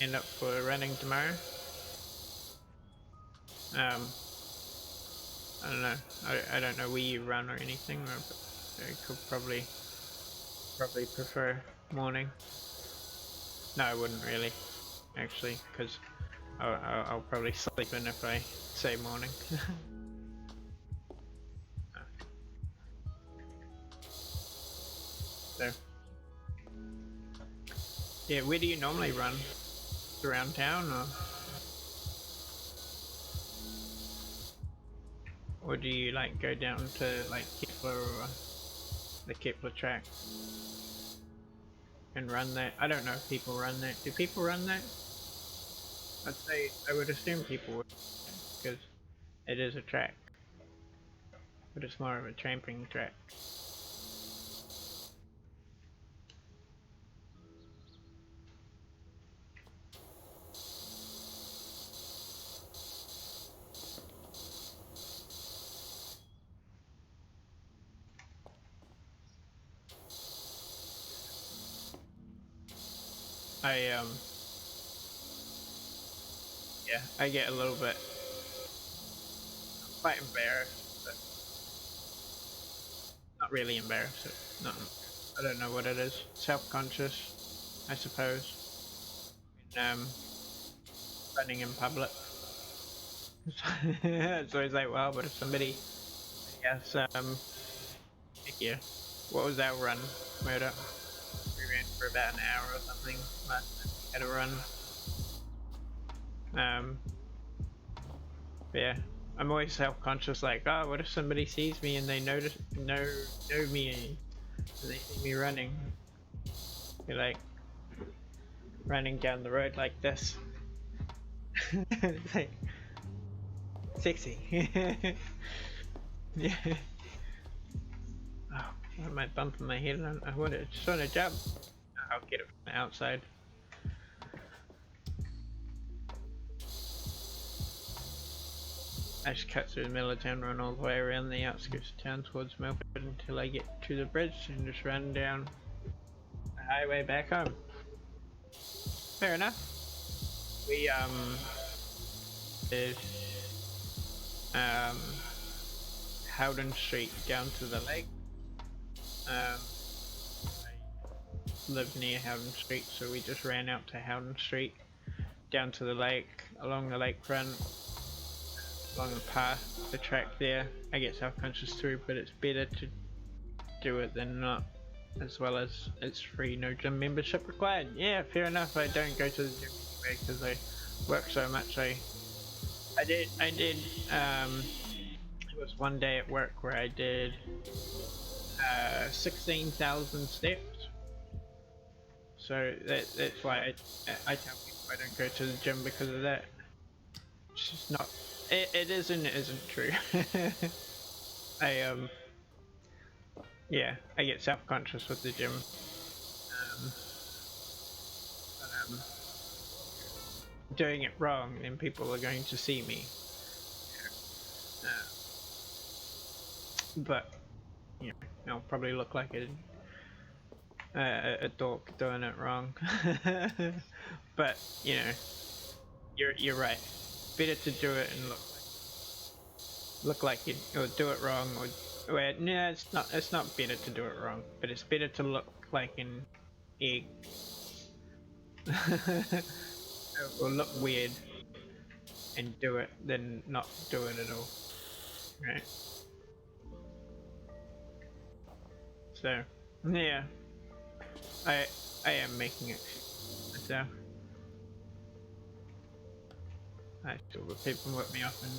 end up for running tomorrow. I don't know. I don't know where you run or anything. I could probably prefer morning. No, I wouldn't really, actually, because I'll probably sleep in if I say morning. So, yeah, where do you normally run? Around town, or do you like go down to like Kepler or the Kepler track and run that? I don't know if people run that. Do people run that? I would assume people would, because it is a track, but it's more of a tramping track. Yeah, I get a little bit quite embarrassed, but not really embarrassed. Not, I don't know what it is. Self-conscious, I suppose. Running in public. So it's like, well, but if somebody, yes, yeah, what was our run, Murdoch? We ran for about an hour or something last time we had a run. Yeah, I'm always self-conscious, like, oh, what if somebody sees me and they know me and they see me running? You're like running down the road like this. It's like sexy. Yeah. Oh, what am I bumping my head on? I want to just want to jump. I'll get it from the outside. I just cut through the middle of town, run all the way around the outskirts of town towards Milford until I get to the bridge and just run down the highway back home. Fair enough. We did Howden Street down to the lake. I live near Howden Street, so we just ran out to Howden Street, down to the lake, along the lakefront, along the path, the track there. I get self-conscious through, but it's better to do it than not, as well as it's free, no gym membership required. Yeah, fair enough. I don't go to the gym anyway because I work so much. I did it was one day at work where I did 16,000 steps. So that's why I tell people I don't go to the gym because of that. It's just not. It is and it isn't true. I yeah, I get self-conscious with the gym. Doing it wrong, then people are going to see me. But you know, I'll probably look like a dork doing it wrong. But you know, you're right. Better to do it and look like you, or do it wrong, or well, no, it's not. It's not better to do it wrong, but it's better to look like an egg or look weird and do it than not do it at all, right? So yeah, I I am making it myself. I still got people whip me off and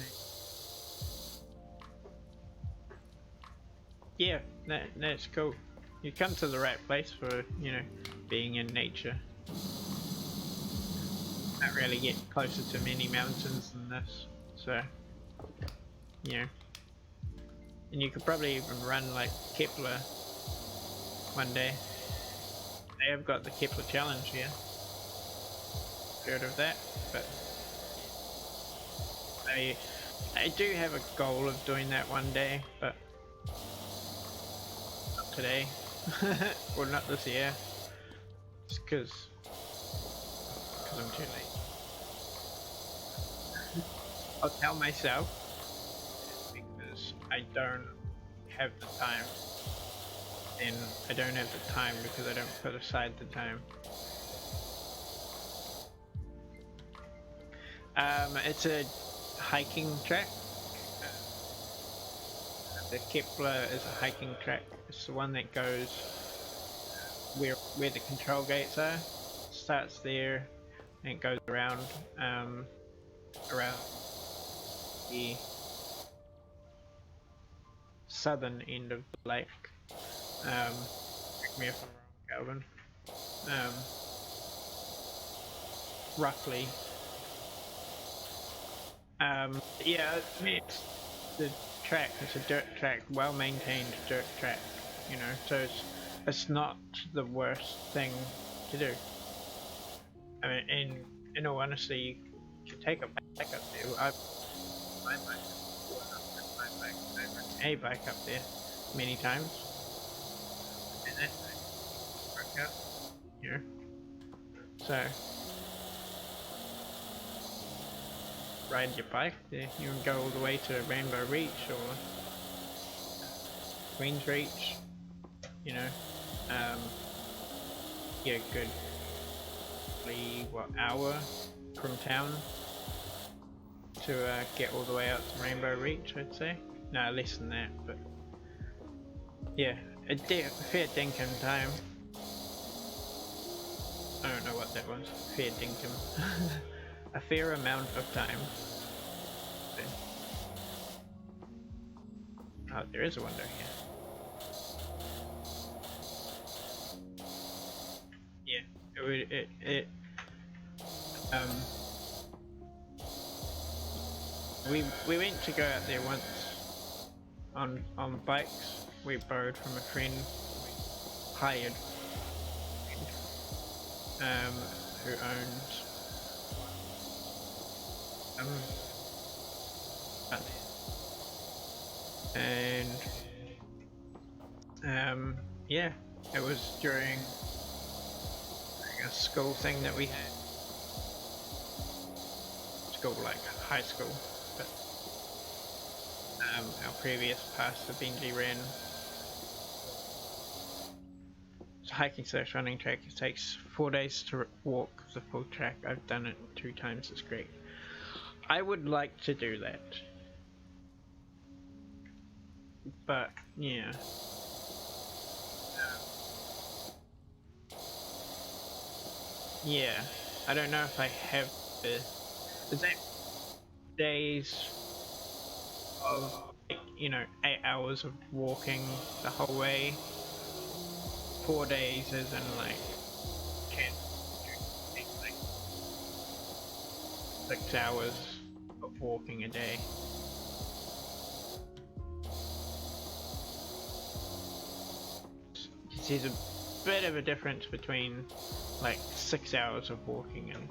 yeah, that's cool. You come to the right place for, you know, being in nature. Not really get closer to many mountains than this, so you know. And you could probably even run like Kepler one day. They have got the Kepler challenge here. Heard of that? But I do have a goal of doing that one day, but not today. Or not this year. Just because I'm too late. I'll tell myself because I don't have the time. And I don't have the time because I don't put aside the time. It's a hiking track. The Kepler is a hiking track. It's the one that goes where the control gates are. It starts there and it goes around around the southern end of the lake. Correct me if I'm wrong, Calvin. Roughly. Yeah, it's the track. It's a dirt track, well maintained dirt track. You know, so it's not the worst thing to do. I mean, in all honesty, you can take a bike up there. I've my bike, a bike up there many times, and that work out. You know, So ride your bike there. You can go all the way to Rainbow Reach or Queen's Reach. You know, yeah, good. What hour from town to get all the way out to Rainbow Reach? I'd say. No, less than that, but yeah, a fair dinkum time. I don't know what that was. Fair dinkum. A fair amount of time. Oh, there is a window here. Yeah, we went to go out there once on bikes. We borrowed from a friend, hired, who owns and yeah, it was during a school thing that we had. School, like high school, but our previous pastor Benji ran. It's a hiking / running track. It takes 4 days to walk the full track. I've done it 2 times. It's great. I would like to do that, but yeah. Yeah, I don't know if I have the days of, like, you know, 8 hours of walking the whole way. 4 days as in like 10, like 6 hours of walking a day. There's a bit of a difference between like 6 hours of walking and,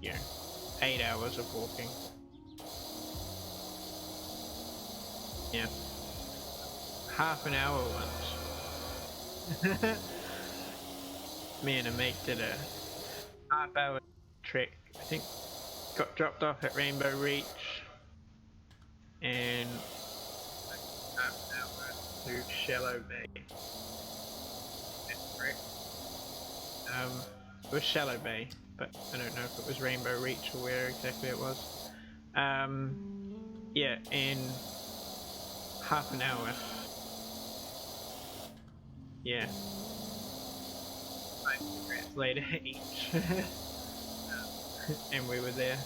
you know, 8 hours of walking. Yeah. Half an hour once. Me and a mate did a half-hour trek. I think got dropped off at Rainbow Reach and like half an hour to Shallow Bay. That's correct. It was Shallow Bay, but I don't know if it was Rainbow Reach or where exactly it was. Yeah, in half an hour. Yeah. 5 cigarettes later each. And we were there.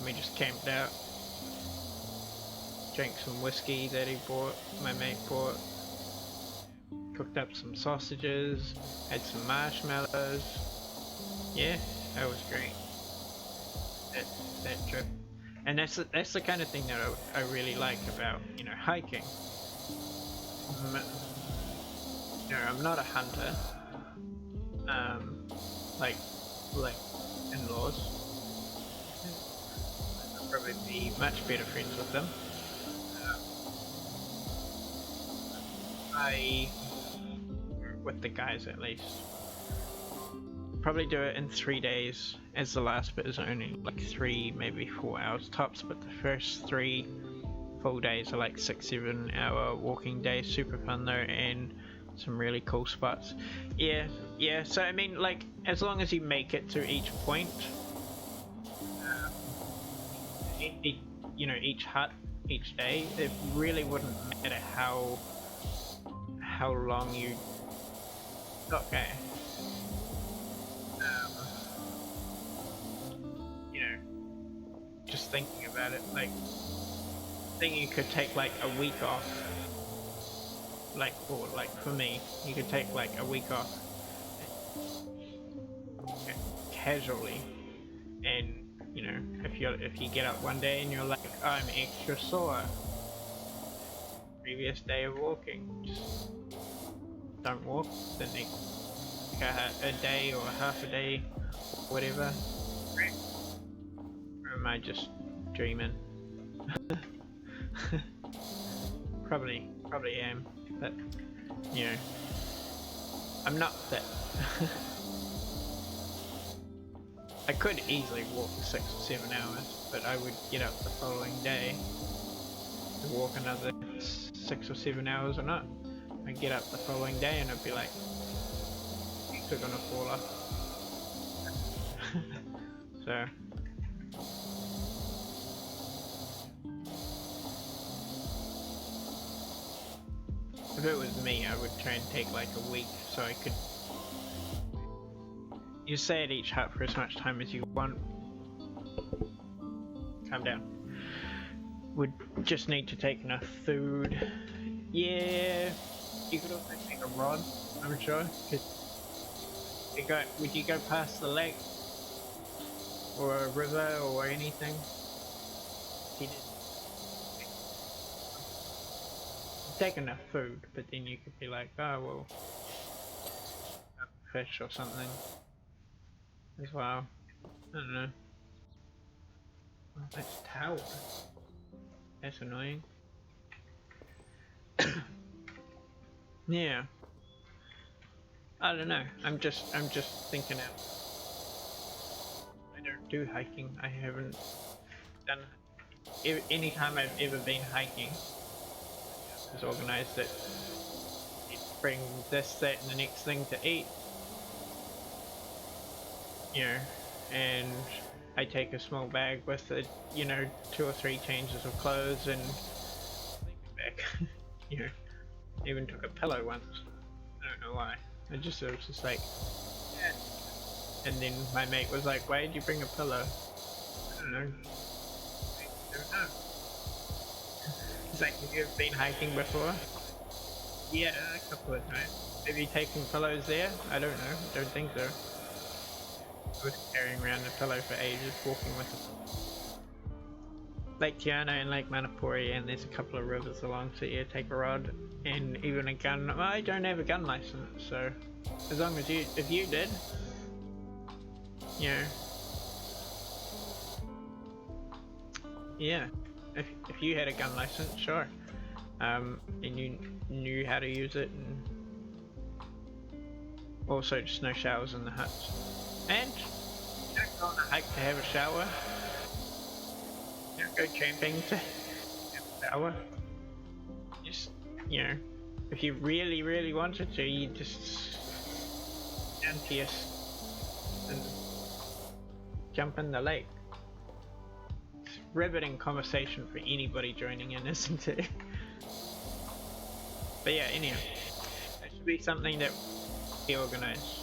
We just camped out. Drank some whiskey that my mate bought. Cooked up some sausages, had some marshmallows. Yeah, that was great. That trip. And that's the kind of thing that I really like about, you know, hiking. You know, I'm not a hunter. Like in-laws. I'd probably be much better friends with them. With the guys at least. Probably do it in 3 days, as the last bit is only like 3, maybe 4 hours tops, but the first 3 full days are like 6-7 hour walking days. Super fun though, and some really cool spots. Yeah, so I mean, like, as long as you make it to each point, you know, each hut, each day, it really wouldn't matter how long you... Okay. You know, just thinking about it, like, I think you could take like a week off. Like, or like for me, you could take like a week off casually, and you know, if you get up one day and you're like, I'm extra sore, previous day of walking, just don't walk the next a day or half a day, whatever. Or am I just dreaming? Probably am, but you know, I'm not fit. I could easily walk for 6 or 7 hours, but I would get up the following day to walk another 6 or 7 hours or not. I'd get up the following day and I'd be like, they're gonna fall off. So if it was me, I would try and take like a week so I could. You stay at each hut for as much time as you want. Calm down. Would just need to take enough food. Yeah, you could also take a rod, I'm sure. Would you go past the lake or a river or anything? You did. Take enough food, but then you could be like, oh well, have a fish or something as well. I don't know. Oh, that's tower. That's annoying. Yeah. I don't know. I'm just thinking out. I don't do hiking. I haven't done. Any time I've ever been hiking, is organised it. Bring this, that, and the next thing to eat. You know, and I take a small bag with it. You know, 2 or 3 changes of clothes and sleeping bag. You know, even took a pillow once. I don't know why. It was just like, yeah. And then my mate was like, why did you bring a pillow? I don't know. I don't know. He's like, have you ever been hiking before? Yeah, a couple of times. Have you taken pillows there? I don't know. I don't think so. I was carrying around a pillow for ages, walking with Lake Tiana and Lake Manapuri, and there's a couple of rivers along, so yeah, take a rod and even a gun. Well, I don't have a gun license, so as long as if you did, you know, yeah, if you had a gun license, sure, and you knew how to use it, and also just no showers in the huts, and you don't go on a hike to have a shower. You don't go camping to have a shower. Just, you know, if you really, really wanted to, you just down to your and jump in the lake. It's riveting conversation for anybody joining in, isn't it? But yeah, anyhow, that should be something that we organise.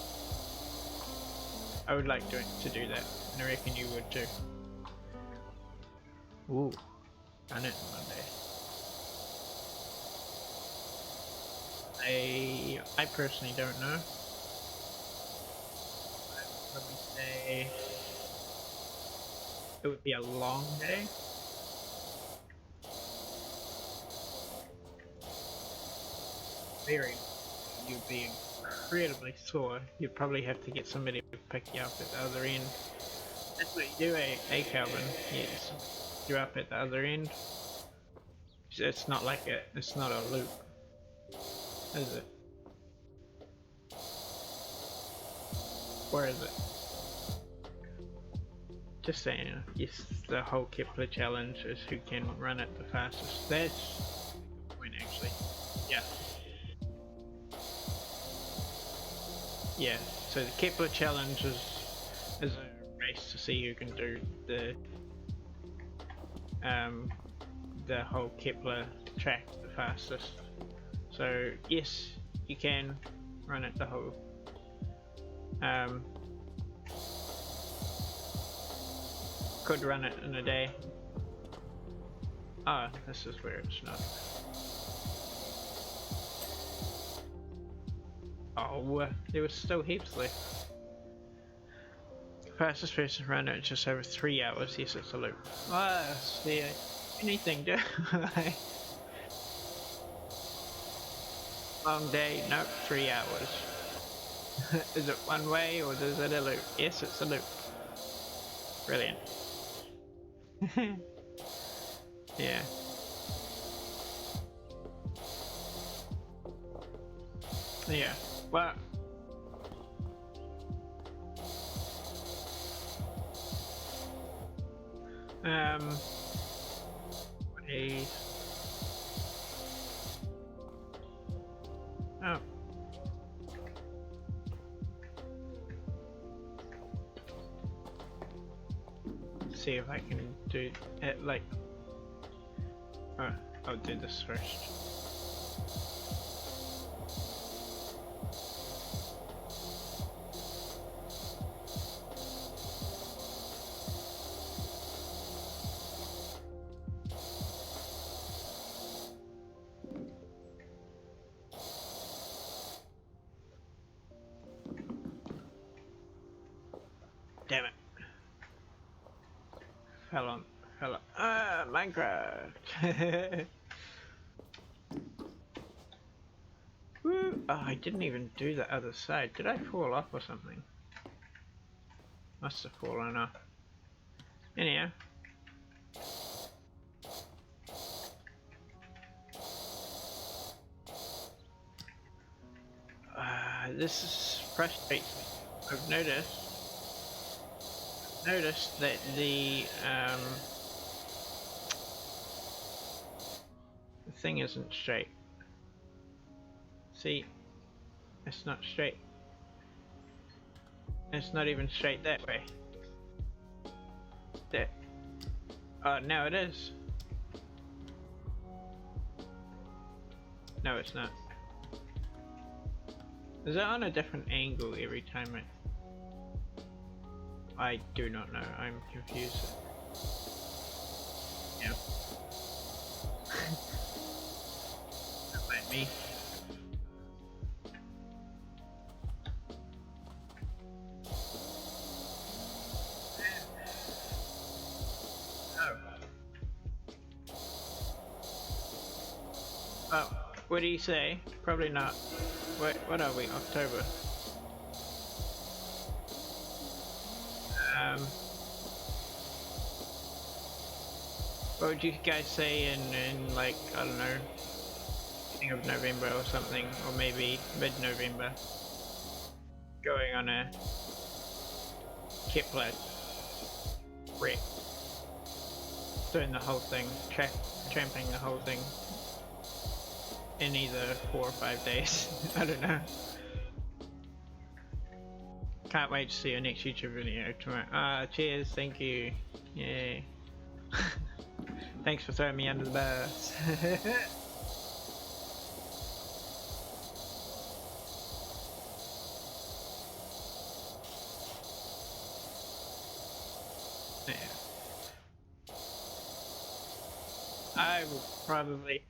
I would like to do that, and I reckon you would too. Ooh, done it Monday. I personally don't know. I would probably say it would be a long day. You'd be incredibly sore. You'd probably have to get somebody to pick you up at the other end. That's what you do, Calvin. Yes, you're up at the other end. It's not like it's not a loop, is it? Or is it? Just saying, yes, the whole Kepler challenge is who can run it the fastest. That's a good point, actually. Yeah. Yeah, so the Kepler challenge is a race to see who can do the whole Kepler track the fastest. So yes, you can run it the whole. Could run it in a day. Ah, this is where it's not. Oh, there was still heaps left. Fastest person to run it just over 3 hours. Yes, it's a loop. Ah, see, anything do. Long day, nope, 3 hours. Is it one way or is it a loop? Yes, it's a loop. Brilliant. Yeah. Yeah. Well, Please. Oh. See if I can do it like. Oh, I'll do this first. Damn it. Fell on. Minecraft! Woo! Oh, I didn't even do the other side. Did I fall off or something? Must have fallen off. Anyhow. This is frustrating. I've noticed that the thing isn't straight. See, it's not straight. It's not even straight that way. There. Oh, now it is. No, it's not. Is it on a different angle every time I do not know. I'm confused. Yeah. Not like me. Oh, what do you say? Probably not. Wait, what are we? October. What would you guys say in like, I don't know, beginning of November or something, or maybe mid-November, going on a Kepler trek, doing the whole thing, tramping the whole thing in either 4 or 5 days. I don't know. Can't wait to see your next YouTube video tomorrow. Cheers, thank you. Yay. Thanks for throwing me under the bus. Yeah. I will probably.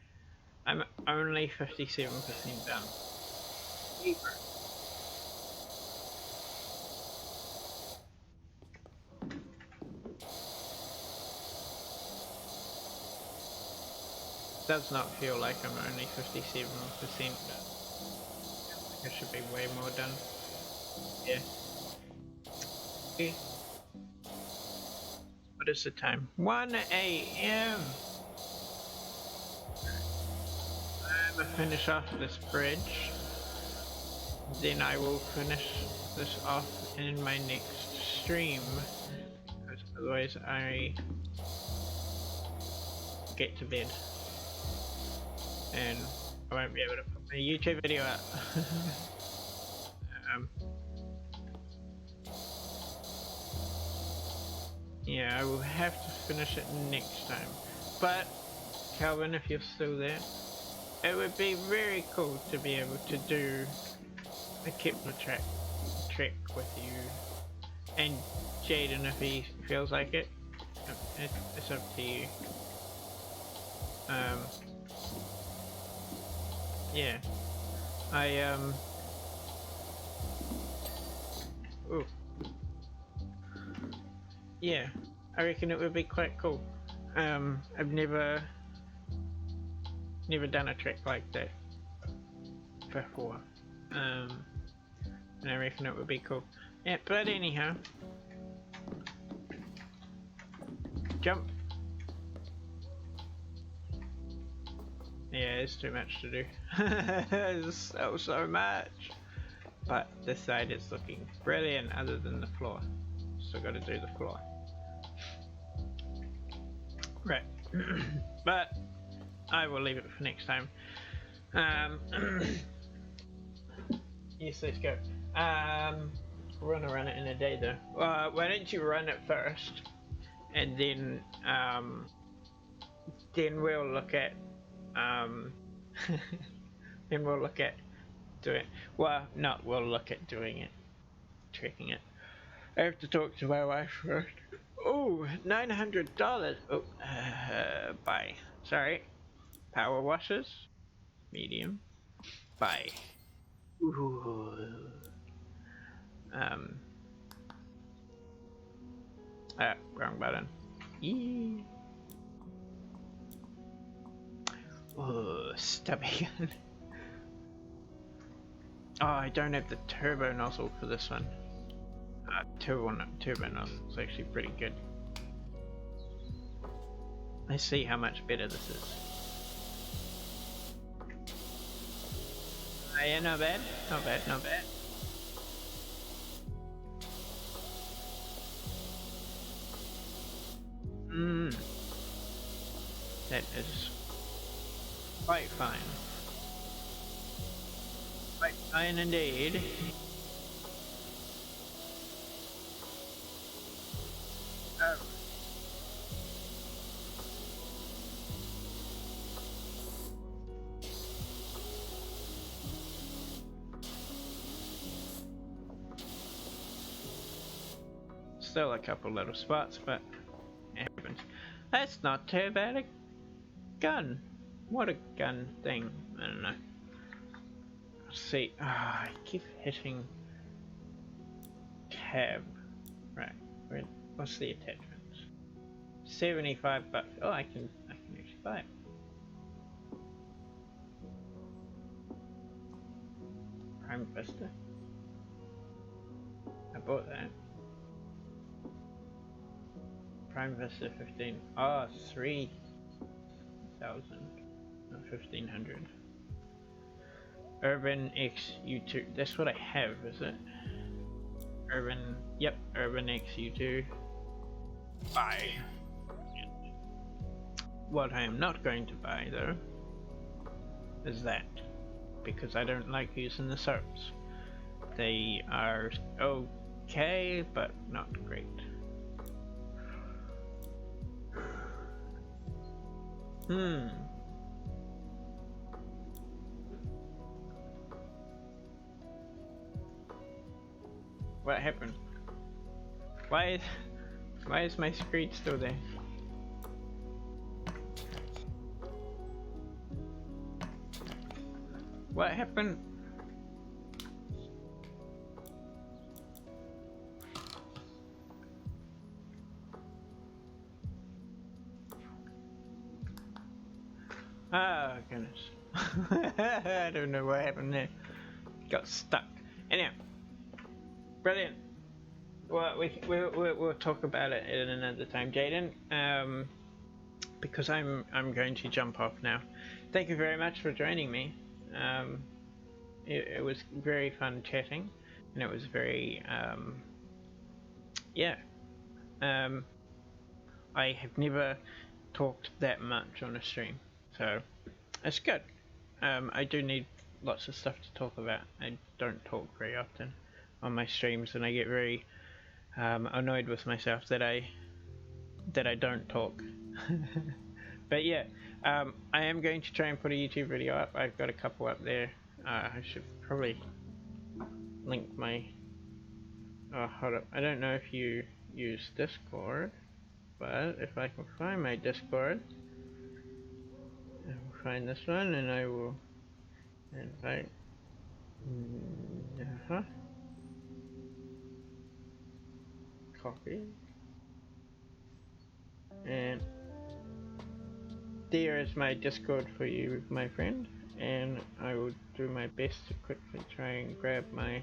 I'm only 57% done. Does not feel like I'm only 57%, but I should be way more done. Yeah. Okay. What is the time? 1 AM! I'm gonna finish off this bridge. Then I will finish this off in my next stream. Because otherwise I get to bed. And I won't be able to put my YouTube video out. Yeah, I will have to finish it next time. But, Calvin, if you're still there, it would be very cool to be able to do a Kepler trek with you. And Jaden, if he feels like it. It's up to you. Yeah, ooh. Yeah, I reckon it would be quite cool. I've never done a trek like that before. And I reckon it would be cool. Yeah, but anyhow, jump. Yeah, it's too much to do. It's so much. But this side is looking brilliant other than the floor. Still gotta do the floor. Right. But I will leave it for next time. Yes, let's go. We're gonna run it in a day though. Why don't you run it first, and then we'll look at then we'll look at doing. Well, no, we'll look at doing it, checking it. I have to talk to my wife first. Oh, $900. Oh, buy. Sorry. Power washes. Medium. Buy. Ooh. Wrong button. Eee. Oh, stubby gun. Oh, I don't have the turbo nozzle for this one. Turbo nozzle is actually pretty good. Let's see how much better this is. Yeah, not bad, not bad, not bad. That is quite fine. Quite fine indeed. Oh. Still a couple little spots, but it happens. That's not too bad a gun. What a gun thing. I don't know. Let's see. I keep hitting tab. Right. What's the attachments? 75 bucks. Oh, I can actually buy it. Prime Vista. I bought that. Prime Vista 15. Oh, 3,000. No, 1,500. Urban X U2. That's what I have, is it? Urban. Yep, Urban X U2. Buy. What I am not going to buy though is that, because I don't like using the soaps. They are okay, but not great. What happened? Why is my screen still there? What happened? Oh goodness. I don't know what happened there. Got stuck. Anyhow. Brilliant. Well, we'll talk about it at another time, Jaden. Because I'm going to jump off now. Thank you very much for joining me. It was very fun chatting, and it was very yeah. I have never talked that much on a stream, so it's good. I do need lots of stuff to talk about. I don't talk very often on my streams, and I get very annoyed with myself that I don't talk. But yeah, I am going to try and put a YouTube video up. I've got a couple up there. I should probably link my. Oh, hold up. I don't know if you use Discord, but if I can find my Discord, I will find this one, and I will invite. Copy. And there is my Discord for you, my friend, and I will do my best to quickly try and grab my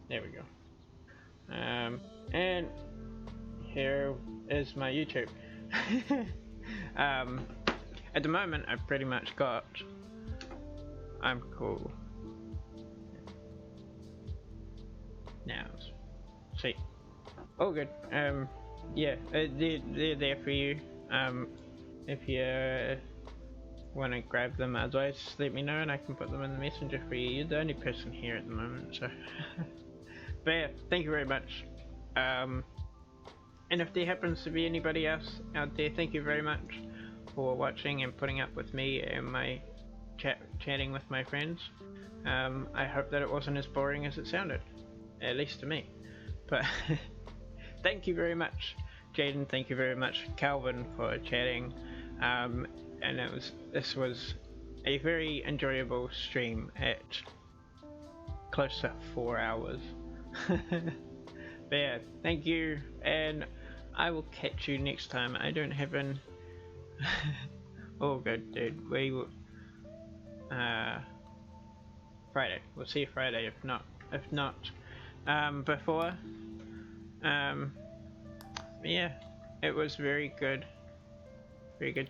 there we go. And here is my YouTube. um, at the moment, I've pretty much got. I'm cool. Now, see. Oh, good. Yeah, they're there for you. If you want to grab them, otherwise let me know and I can put them in the messenger for you. You're the only person here at the moment, so. But yeah, thank you very much. And if there happens to be anybody else out there, thank you very much for watching and putting up with me and my chatting with my friends. I hope that it wasn't as boring as it sounded, at least to me. But thank you very much, Jaden. Thank you very much, Calvin, for chatting. And this was a very enjoyable stream at close to 4 hours. But yeah, thank you, and I will catch you next time. I don't have an. Oh, good, dude. We will. Friday. We'll see you Friday. If not, before. Yeah, it was very good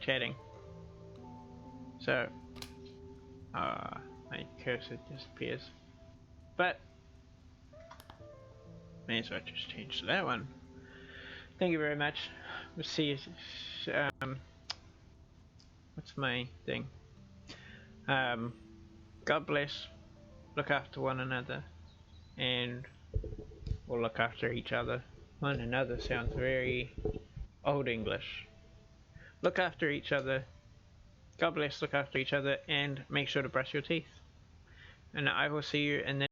chatting. So, my cursor disappears, but may as well just change to that one. Thank you very much. We'll see you. What's my thing? God bless. Look after one another, and we'll look after each other. One another sounds very old English. Look after each other. God bless. Look after each other, and make sure to brush your teeth. And I will see you in the